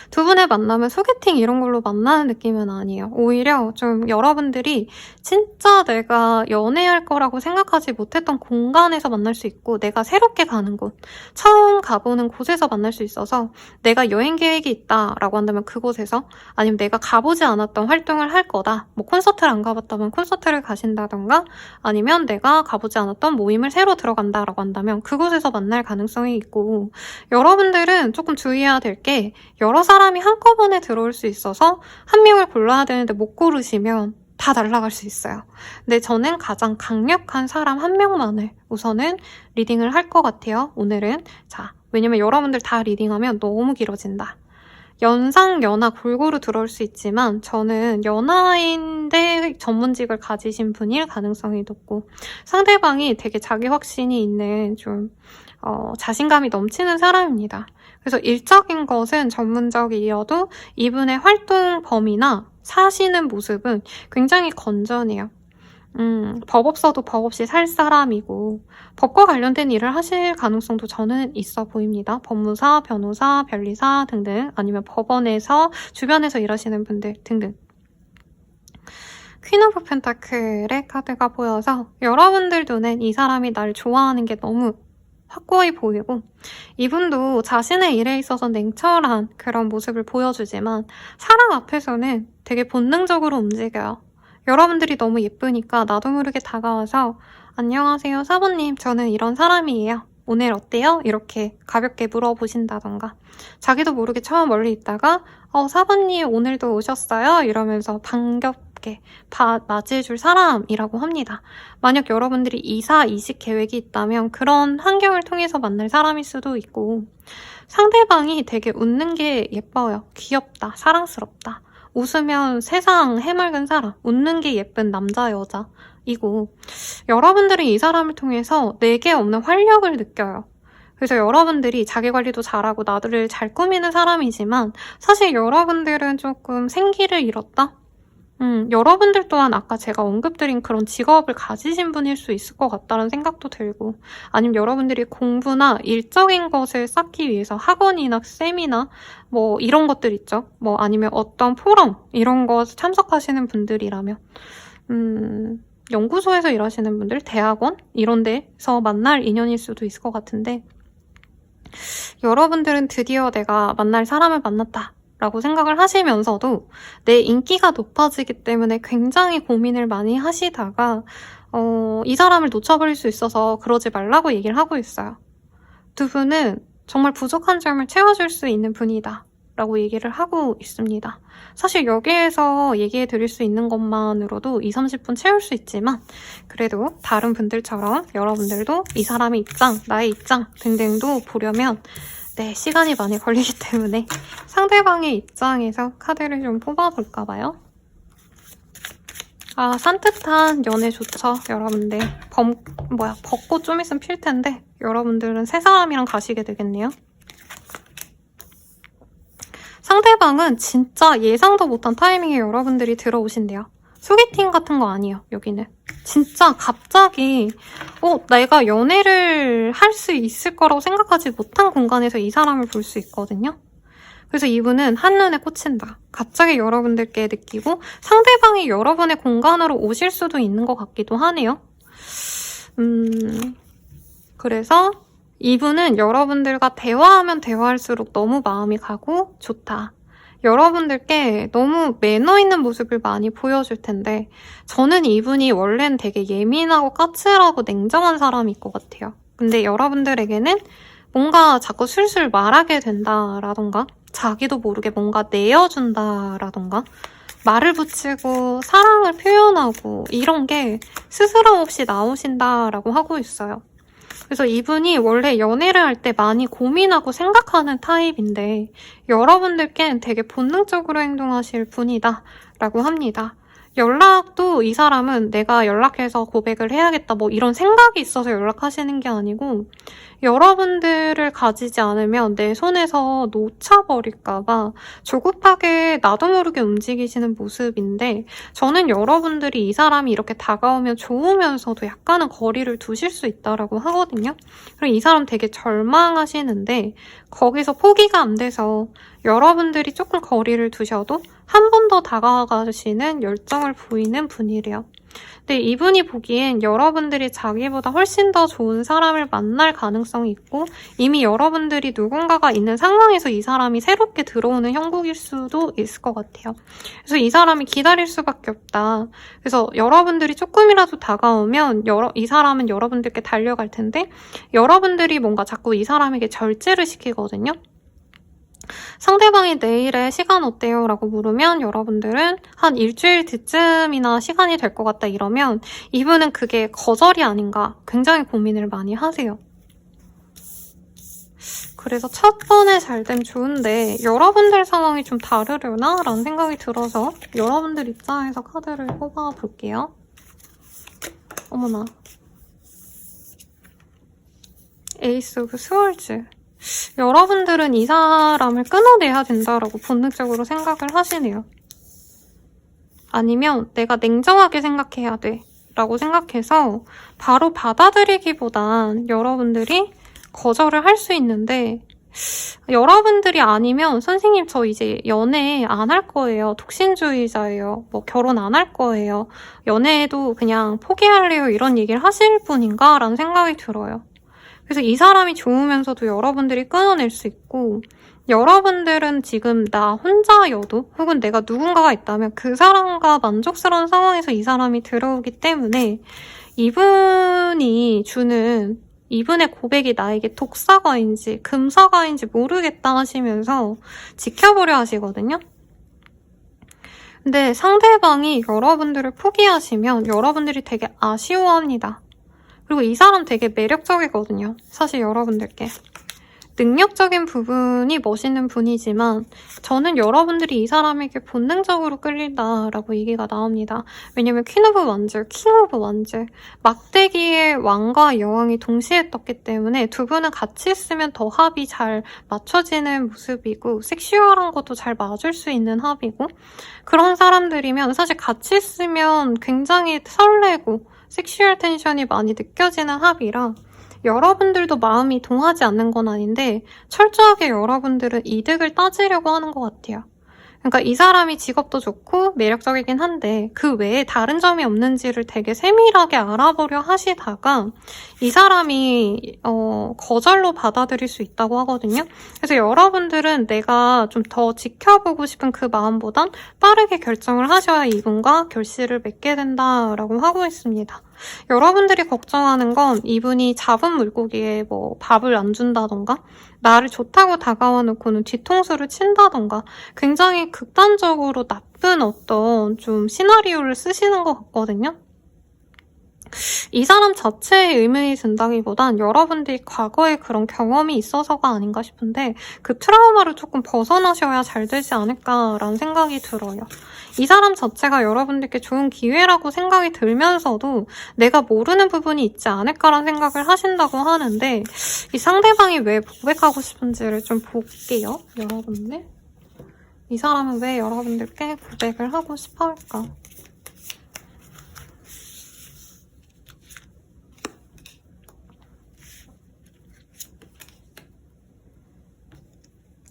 두 분의 만남은 소개팅 이런 걸로 만나는 느낌은 아니에요. 오히려 좀 여러분들이 진짜 내가 연애할 거라고 생각하지 못했던 공간에서 만날 수 있고 내가 새롭게 가는 곳, 처음 가보는 곳에서 만날 수 있어서 내가 여행 계획이 있다라고 한다면 그곳에서 아니면 내가 가보지 않았던 활동을 할 거다. 뭐 콘서트를 안 가봤다면 콘서트를 가신다던가 아니면 내가 가보지 않았던 모임을 새로 들어간다라고 한다면 그곳에서 만날 가능성이 있고 여러분들은 조금 주의해야 될 게 여러 사람이 한꺼번에 들어올 수 있어서 한 명을 골라야 되는데 못 고르시면 다 날아갈 수 있어요. 근데 저는 가장 강력한 사람 한 명만을 우선은 리딩을 할 것 같아요. 오늘은. 자, 왜냐면 여러분들 다 리딩하면 너무 길어진다. 연상, 연하 골고루 들어올 수 있지만 저는 연하인데 전문직을 가지신 분일 가능성이 높고 상대방이 되게 자기 확신이 있는 좀 자신감이 넘치는 사람입니다. 그래서 일적인 것은 전문적이어도 이분의 활동 범위나 사시는 모습은 굉장히 건전해요. 법 없어도 법 없이 살 사람이고 법과 관련된 일을 하실 가능성도 저는 있어 보입니다. 법무사, 변호사, 변리사 등등 아니면 법원에서 주변에서 일하시는 분들 등등. 퀸 오브 펜타클의 카드가 보여서 여러분들 눈엔 이 사람이 날 좋아하는 게 너무 확고히 보이고 이분도 자신의 일에 있어서 냉철한 그런 모습을 보여주지만 사람 앞에서는 되게 본능적으로 움직여요. 여러분들이 너무 예쁘니까 나도 모르게 다가와서 안녕하세요 사부님 저는 이런 사람이에요. 오늘 어때요? 이렇게 가볍게 물어보신다던가 자기도 모르게 처음 멀리 있다가 사부님 오늘도 오셨어요? 이러면서 반갑게 맞이해줄 사람이라고 합니다. 만약 여러분들이 이사, 이직 계획이 있다면 그런 환경을 통해서 만날 사람일 수도 있고 상대방이 되게 웃는 게 예뻐요. 귀엽다, 사랑스럽다. 웃으면 세상 해맑은 사람, 웃는 게 예쁜 남자, 여자이고 여러분들은 이 사람을 통해서 내게 없는 활력을 느껴요. 그래서 여러분들이 자기관리도 잘하고 나를 잘 꾸미는 사람이지만 사실 여러분들은 조금 생기를 잃었다? 여러분들 또한 아까 제가 언급드린 그런 직업을 가지신 분일 수 있을 것 같다는 생각도 들고, 아니면 여러분들이 공부나 일적인 것을 쌓기 위해서 학원이나 세미나 뭐 이런 것들 있죠. 뭐 아니면 어떤 포럼 이런 거 참석하시는 분들이라면 연구소에서 일하시는 분들, 대학원 이런 데서 만날 인연일 수도 있을 것 같은데, 여러분들은 드디어 내가 만날 사람을 만났다 라고 생각을 하시면서도 내 인기가 높아지기 때문에 굉장히 고민을 많이 하시다가 이 사람을 놓쳐버릴 수 있어서 그러지 말라고 얘기를 하고 있어요. 두 분은 정말 부족한 점을 채워줄 수 있는 분이다 라고 얘기를 하고 있습니다. 사실 여기에서 얘기해 드릴 수 있는 것만으로도 20-30분 채울 수 있지만, 그래도 다른 분들처럼 여러분들도 이 사람의 입장, 나의 입장 등등도 보려면 시간이 많이 걸리기 때문에 상대방의 입장에서 카드를 좀 뽑아볼까 봐요. 산뜻한 연애 좋죠, 여러분들. 벚꽃 좀 있으면 필 텐데 여러분들은 새 사람이랑 가시게 되겠네요. 상대방은 진짜 예상도 못한 타이밍에 여러분들이 들어오신대요. 소개팅 같은 거 아니에요, 여기는. 진짜 갑자기 내가 연애를 할 수 있을 거라고 생각하지 못한 공간에서 이 사람을 볼 수 있거든요. 그래서 이분은 한눈에 꽂힌다. 갑자기 여러분들께 느끼고 상대방이 여러분의 공간으로 오실 수도 있는 것 같기도 하네요. 그래서 이분은 여러분들과 대화하면 대화할수록 너무 마음이 가고 좋다. 여러분들께 너무 매너 있는 모습을 많이 보여줄 텐데, 저는 이분이 원래는 되게 예민하고 까칠하고 냉정한 사람일 것 같아요. 근데 여러분들에게는 뭔가 자꾸 술술 말하게 된다라던가, 자기도 모르게 뭔가 내어준다라던가, 말을 붙이고 사랑을 표현하고 이런 게 스스럼 없이 나오신다라고 하고 있어요. 그래서 이분이 원래 연애를 할 때 많이 고민하고 생각하는 타입인데, 여러분들께는 되게 본능적으로 행동하실 분이다 라고 합니다. 연락도 이 사람은 내가 연락해서 고백을 해야겠다 뭐 이런 생각이 있어서 연락하시는 게 아니고, 여러분들을 가지지 않으면 내 손에서 놓쳐버릴까봐 조급하게 나도 모르게 움직이시는 모습인데, 저는 여러분들이 이 사람이 이렇게 다가오면 좋으면서도 약간은 거리를 두실 수 있다라고 하거든요. 그리고 이 사람 되게 절망하시는데 거기서 포기가 안 돼서 여러분들이 조금 거리를 두셔도 한 번 더 다가가시는 열정을 보이는 분이래요. 근데 이분이 보기엔 여러분들이 자기보다 훨씬 더 좋은 사람을 만날 가능성이 있고, 이미 여러분들이 누군가가 있는 상황에서 이 사람이 새롭게 들어오는 형국일 수도 있을 것 같아요. 그래서 이 사람이 기다릴 수밖에 없다. 그래서 여러분들이 조금이라도 다가오면 이 사람은 여러분들께 달려갈 텐데, 여러분들이 뭔가 자꾸 이 사람에게 절제를 시키거든요. 상대방이 내일에 시간 어때요? 라고 물으면 여러분들은 한 일주일 뒤쯤이나 시간이 될 것 같다 이러면, 이분은 그게 거절이 아닌가 굉장히 고민을 많이 하세요. 그래서 첫 번에 잘 되면 좋은데 여러분들 상황이 좀 다르려나? 라는 생각이 들어서 여러분들 입장에서 카드를 뽑아볼게요. 어머나. 에이스 오브 스월즈. 여러분들은 이 사람을 끊어내야 된다라고 본능적으로 생각을 하시네요. 아니면 내가 냉정하게 생각해야 돼 라고 생각해서 바로 받아들이기보단 여러분들이 거절을 할 수 있는데, 여러분들이 아니면 선생님 저 이제 연애 안 할 거예요. 독신주의자예요. 뭐 결혼 안 할 거예요. 연애도 그냥 포기할래요. 이런 얘기를 하실 분인가? 라는 생각이 들어요. 그래서 이 사람이 좋으면서도 여러분들이 끊어낼 수 있고, 여러분들은 지금 나 혼자여도 혹은 내가 누군가가 있다면 그 사람과 만족스러운 상황에서 이 사람이 들어오기 때문에 이분이 주는 이분의 고백이 나에게 독사과인지 금사과인지 모르겠다 하시면서 지켜보려 하시거든요. 근데 상대방이 여러분들을 포기하시면 여러분들이 되게 아쉬워합니다. 그리고 이 사람 되게 매력적이거든요. 사실 여러분들께. 능력적인 부분이 멋있는 분이지만 저는 여러분들이 이 사람에게 본능적으로 끌린다라고 얘기가 나옵니다. 왜냐면 퀸 오브 완즈, 킹 오브 완즈, 막대기의 왕과 여왕이 동시에 떴기 때문에 두 분은 같이 있으면 더 합이 잘 맞춰지는 모습이고 섹슈얼한 것도 잘 맞을 수 있는 합이고 그런 사람들이면 사실 같이 있으면 굉장히 설레고 섹슈얼 텐션이 많이 느껴지는 합이라 여러분들도 마음이 동하지 않는 건 아닌데 철저하게 여러분들은 이득을 따지려고 하는 것 같아요. 그러니까 이 사람이 직업도 좋고 매력적이긴 한데 그 외에 다른 점이 없는지를 되게 세밀하게 알아보려 하시다가 이 사람이 거절로 받아들일 수 있다고 하거든요. 그래서 여러분들은 내가 좀 더 지켜보고 싶은 그 마음보단 빠르게 결정을 하셔야 이분과 결실을 맺게 된다라고 하고 있습니다. 여러분들이 걱정하는 건 이분이 잡은 물고기에 뭐 밥을 안 준다던가 나를 좋다고 다가와 놓고는 뒤통수를 친다던가 굉장히 극단적으로 나쁜 어떤 좀 시나리오를 쓰시는 것 같거든요. 이 사람 자체에 의문이 든다기보단 여러분들이 과거에 그런 경험이 있어서가 아닌가 싶은데 그 트라우마를 조금 벗어나셔야 잘 되지 않을까라는 생각이 들어요. 이 사람 자체가 여러분들께 좋은 기회라고 생각이 들면서도 내가 모르는 부분이 있지 않을까라는 생각을 하신다고 하는데 이 상대방이 왜 고백하고 싶은지를 좀 볼게요. 여러분들. 이 사람은 왜 여러분들께 고백을 하고 싶어 할까?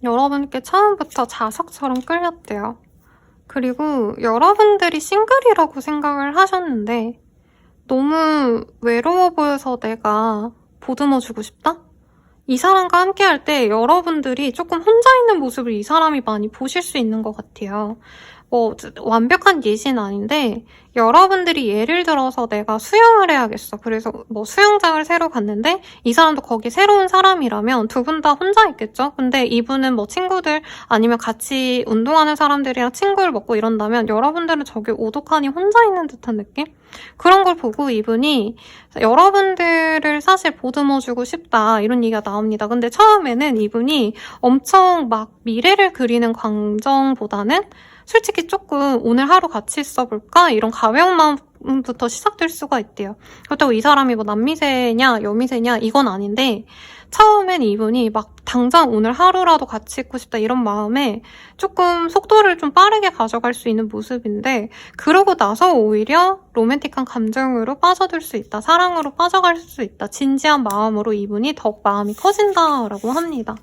여러분께 처음부터 자석처럼 끌렸대요. 그리고 여러분들이 싱글이라고 생각을 하셨는데 너무 외로워 보여서 내가 보듬어주고 싶다? 이 사람과 함께 할 때 여러분들이 조금 혼자 있는 모습을 이 사람이 많이 보실 수 있는 것 같아요. 뭐 완벽한 예시는 아닌데 여러분들이 예를 들어서 내가 수영을 해야겠어. 그래서 뭐 수영장을 새로 갔는데 이 사람도 거기 새로운 사람이라면 두 분 다 혼자 있겠죠? 근데 이분은 뭐 친구들 아니면 같이 운동하는 사람들이랑 친구를 먹고 이런다면 여러분들은 저기 오독하니 혼자 있는 듯한 느낌? 그런 걸 보고 이분이 여러분들을 사실 보듬어주고 싶다 이런 얘기가 나옵니다. 근데 처음에는 이분이 엄청 막 미래를 그리는 감정보다는 솔직히 조금 오늘 하루 같이 있어볼까? 이런 가벼운 마음부터 시작될 수가 있대요. 그렇다고 이 사람이 뭐 남미세냐 여미세냐 이건 아닌데 처음엔 이분이 막 당장 오늘 하루라도 같이 있고 싶다 이런 마음에 조금 속도를 좀 빠르게 가져갈 수 있는 모습인데 그러고 나서 오히려 로맨틱한 감정으로 빠져들 수 있다. 사랑으로 빠져갈 수 있다. 진지한 마음으로 이분이 더욱 마음이 커진다라고 합니다.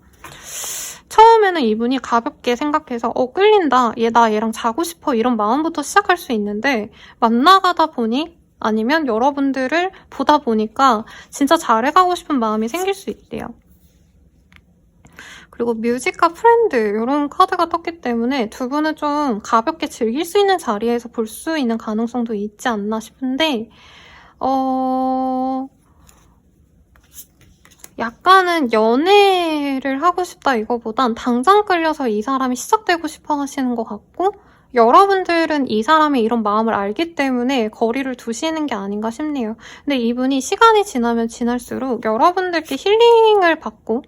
처음에는 이분이 가볍게 생각해서 끌린다. 나 얘랑 자고 싶어. 이런 마음부터 시작할 수 있는데 만나가다 보니 아니면 여러분들을 보다 보니까 진짜 잘해가고 싶은 마음이 생길 수 있대요. 그리고 뮤직과 프렌드 이런 카드가 떴기 때문에 두 분은 좀 가볍게 즐길 수 있는 자리에서 볼 수 있는 가능성도 있지 않나 싶은데 약간은 연애를 하고 싶다 이거보단 당장 끌려서 이 사람이 시작되고 싶어 하시는 것 같고 여러분들은 이 사람의 이런 마음을 알기 때문에 거리를 두시는 게 아닌가 싶네요. 근데 이분이 시간이 지나면 지날수록 여러분들께 힐링을 받고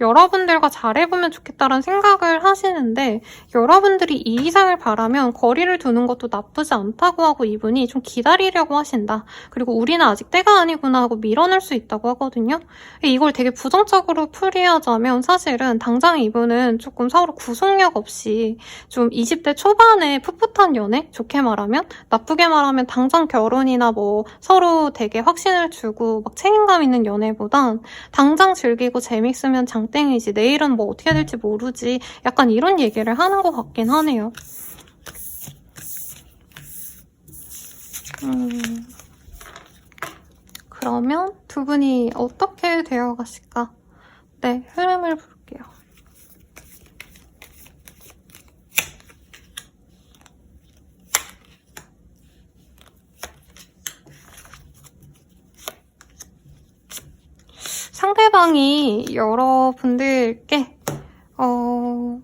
여러분들과 잘해보면 좋겠다는 생각을 하시는데 여러분들이 이 이상을 바라면 거리를 두는 것도 나쁘지 않다고 하고 이분이 좀 기다리려고 하신다. 그리고 우리는 아직 때가 아니구나 하고 밀어낼 수 있다고 하거든요. 이걸 되게 부정적으로 풀이하자면 사실은 당장 이분은 조금 서로 구속력 없이 좀 20대 초반에 풋풋한 연애? 좋게 말하면? 나쁘게 말하면 당장 결혼이나 뭐 서로 되게 확신을 주고 막 책임감 있는 연애보단 당장 즐기고 재밌으면 땡이지 내일은 뭐 어떻게 될지 모르지 약간 이런 얘기를 하는 것 같긴 하네요. 그러면 두 분이 어떻게 되어 가실까? 네, 흐름을 볼게요. 상대방이 여러분들께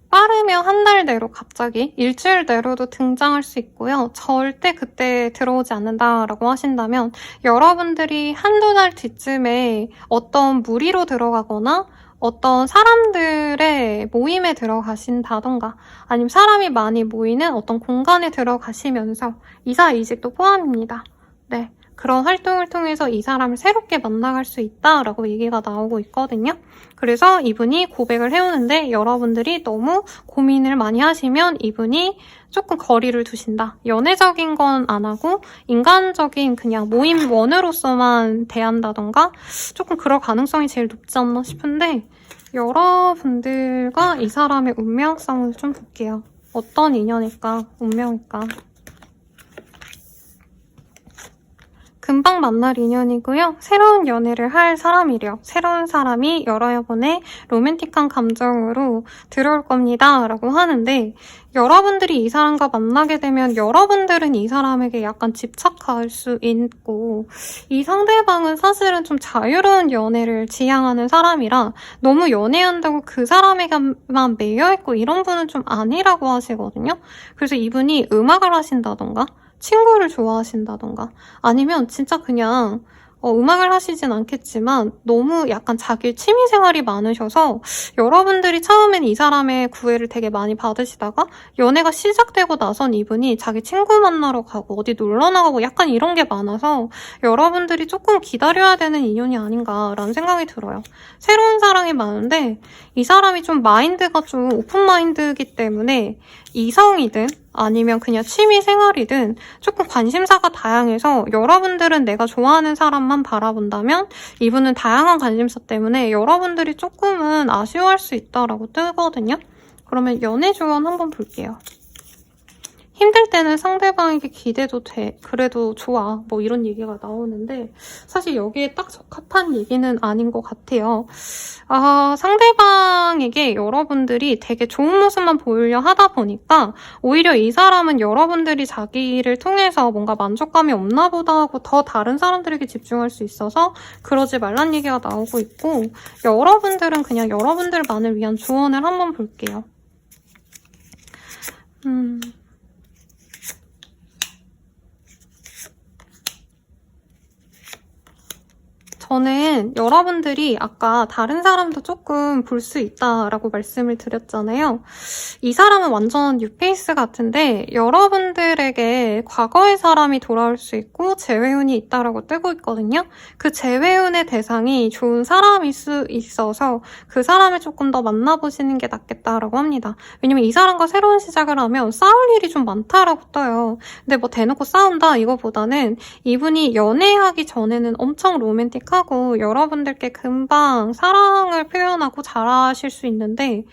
빠르면 한 달 내로 갑자기 일주일 내로도 등장할 수 있고요. 절대 그때 들어오지 않는다라고 하신다면 여러분들이 한두 달 뒤쯤에 어떤 무리로 들어가거나 어떤 사람들의 모임에 들어가신다던가 아니면 사람이 많이 모이는 어떤 공간에 들어가시면서 이사이직도 포함입니다. 네, 그런 활동을 통해서 이 사람을 새롭게 만나갈 수 있다라고 얘기가 나오고 있거든요. 그래서 이분이 고백을 해오는데 여러분들이 너무 고민을 많이 하시면 이분이 조금 거리를 두신다. 연애적인 건 안 하고 인간적인 그냥 모임원으로서만 대한다던가 조금 그럴 가능성이 제일 높지 않나 싶은데 여러분들과 이 사람의 운명성을 좀 볼게요. 어떤 인연일까? 운명일까? 금방 만날 인연이고요. 새로운 연애를 할 사람이래요. 새로운 사람이 여러분의 로맨틱한 감정으로 들어올 겁니다. 라고 하는데 여러분들이 이 사람과 만나게 되면 여러분들은 이 사람에게 약간 집착할 수 있고 이 상대방은 사실은 좀 자유로운 연애를 지향하는 사람이라 너무 연애한다고 그 사람에게만 매여있고 이런 분은 좀 아니라고 하시거든요. 그래서 이분이 음악을 하신다던가 친구를 좋아하신다던가 아니면 진짜 그냥 음악을 하시진 않겠지만 너무 약간 자기 취미생활이 많으셔서 여러분들이 처음엔 이 사람의 구애를 되게 많이 받으시다가 연애가 시작되고 나선 이분이 자기 친구 만나러 가고 어디 놀러 나가고 약간 이런 게 많아서 여러분들이 조금 기다려야 되는 인연이 아닌가라는 생각이 들어요. 새로운 사랑이 많은데 이 사람이 좀 마인드가 좀 오픈마인드이기 때문에 이성이든 아니면 그냥 취미생활이든 조금 관심사가 다양해서 여러분들은 내가 좋아하는 사람만 바라본다면 이분은 다양한 관심사 때문에 여러분들이 조금은 아쉬워할 수 있다라고 뜨거든요. 그러면 연애 조언 한번 볼게요. 힘들 때는 상대방에게 기대도 돼. 그래도 좋아. 뭐 이런 얘기가 나오는데 사실 여기에 딱 적합한 얘기는 아닌 것 같아요. 상대방에게 여러분들이 되게 좋은 모습만 보이려 하다 보니까 오히려 이 사람은 여러분들이 자기를 통해서 뭔가 만족감이 없나 보다 하고 더 다른 사람들에게 집중할 수 있어서 그러지 말란 얘기가 나오고 있고 여러분들은 그냥 여러분들만을 위한 조언을 한번 볼게요. 저는 여러분들이 아까 다른 사람도 조금 볼 수 있다라고 말씀을 드렸잖아요. 이 사람은 완전 뉴페이스 같은데 여러분들에게 과거의 사람이 돌아올 수 있고 재회운이 있다라고 뜨고 있거든요. 그 재회운의 대상이 좋은 사람일 수 있어서 그 사람을 조금 더 만나보시는 게 낫겠다라고 합니다. 왜냐면 이 사람과 새로운 시작을 하면 싸울 일이 좀 많다라고 떠요. 근데 뭐 대놓고 싸운다 이거보다는 이분이 연애하기 전에는 엄청 로맨틱하고 여러분들께 금방 사랑을 표현하고 잘하실 수 있는데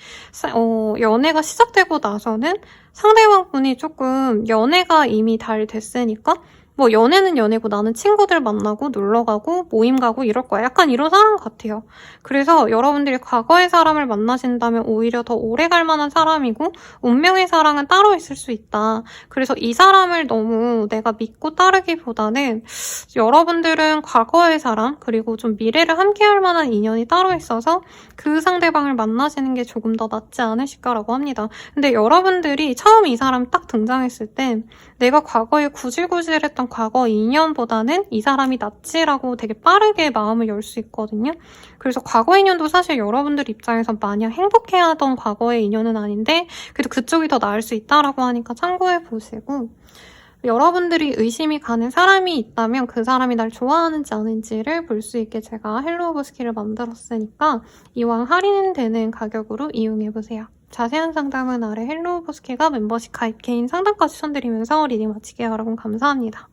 연애가 시작되고 나서는 상대방분이 조금 연애가 이미 잘 됐으니까 뭐 연애는 연애고 나는 친구들 만나고 놀러가고 모임 가고 이럴 거야. 약간 이런 사람 같아요. 그래서 여러분들이 과거의 사람을 만나신다면 오히려 더 오래 갈 만한 사람이고 운명의 사랑은 따로 있을 수 있다. 그래서 이 사람을 너무 내가 믿고 따르기보다는 여러분들은 과거의 사람 그리고 좀 미래를 함께할 만한 인연이 따로 있어서 그 상대방을 만나시는 게 조금 더 낫지 않으실까라고 합니다. 근데 여러분들이 처음 이 사람 딱 등장했을 땐 내가 과거에 구질구질했던 과거 인연보다는 이 사람이 낫지라고 되게 빠르게 마음을 열 수 있거든요. 그래서 과거 인연도 사실 여러분들 입장에서 마냥 행복해하던 과거의 인연은 아닌데 그래도 그쪽이 더 나을 수 있다라고 하니까 참고해보시고 여러분들이 의심이 가는 사람이 있다면 그 사람이 날 좋아하는지 아닌지를 볼 수 있게 제가 헬로우버스키를 만들었으니까 이왕 할인되는 가격으로 이용해보세요. 자세한 상담은 아래 헬로우버스키가 멤버십 가입 개인 상담까지 추천드리면서 리딩 마칠게요. 여러분 감사합니다.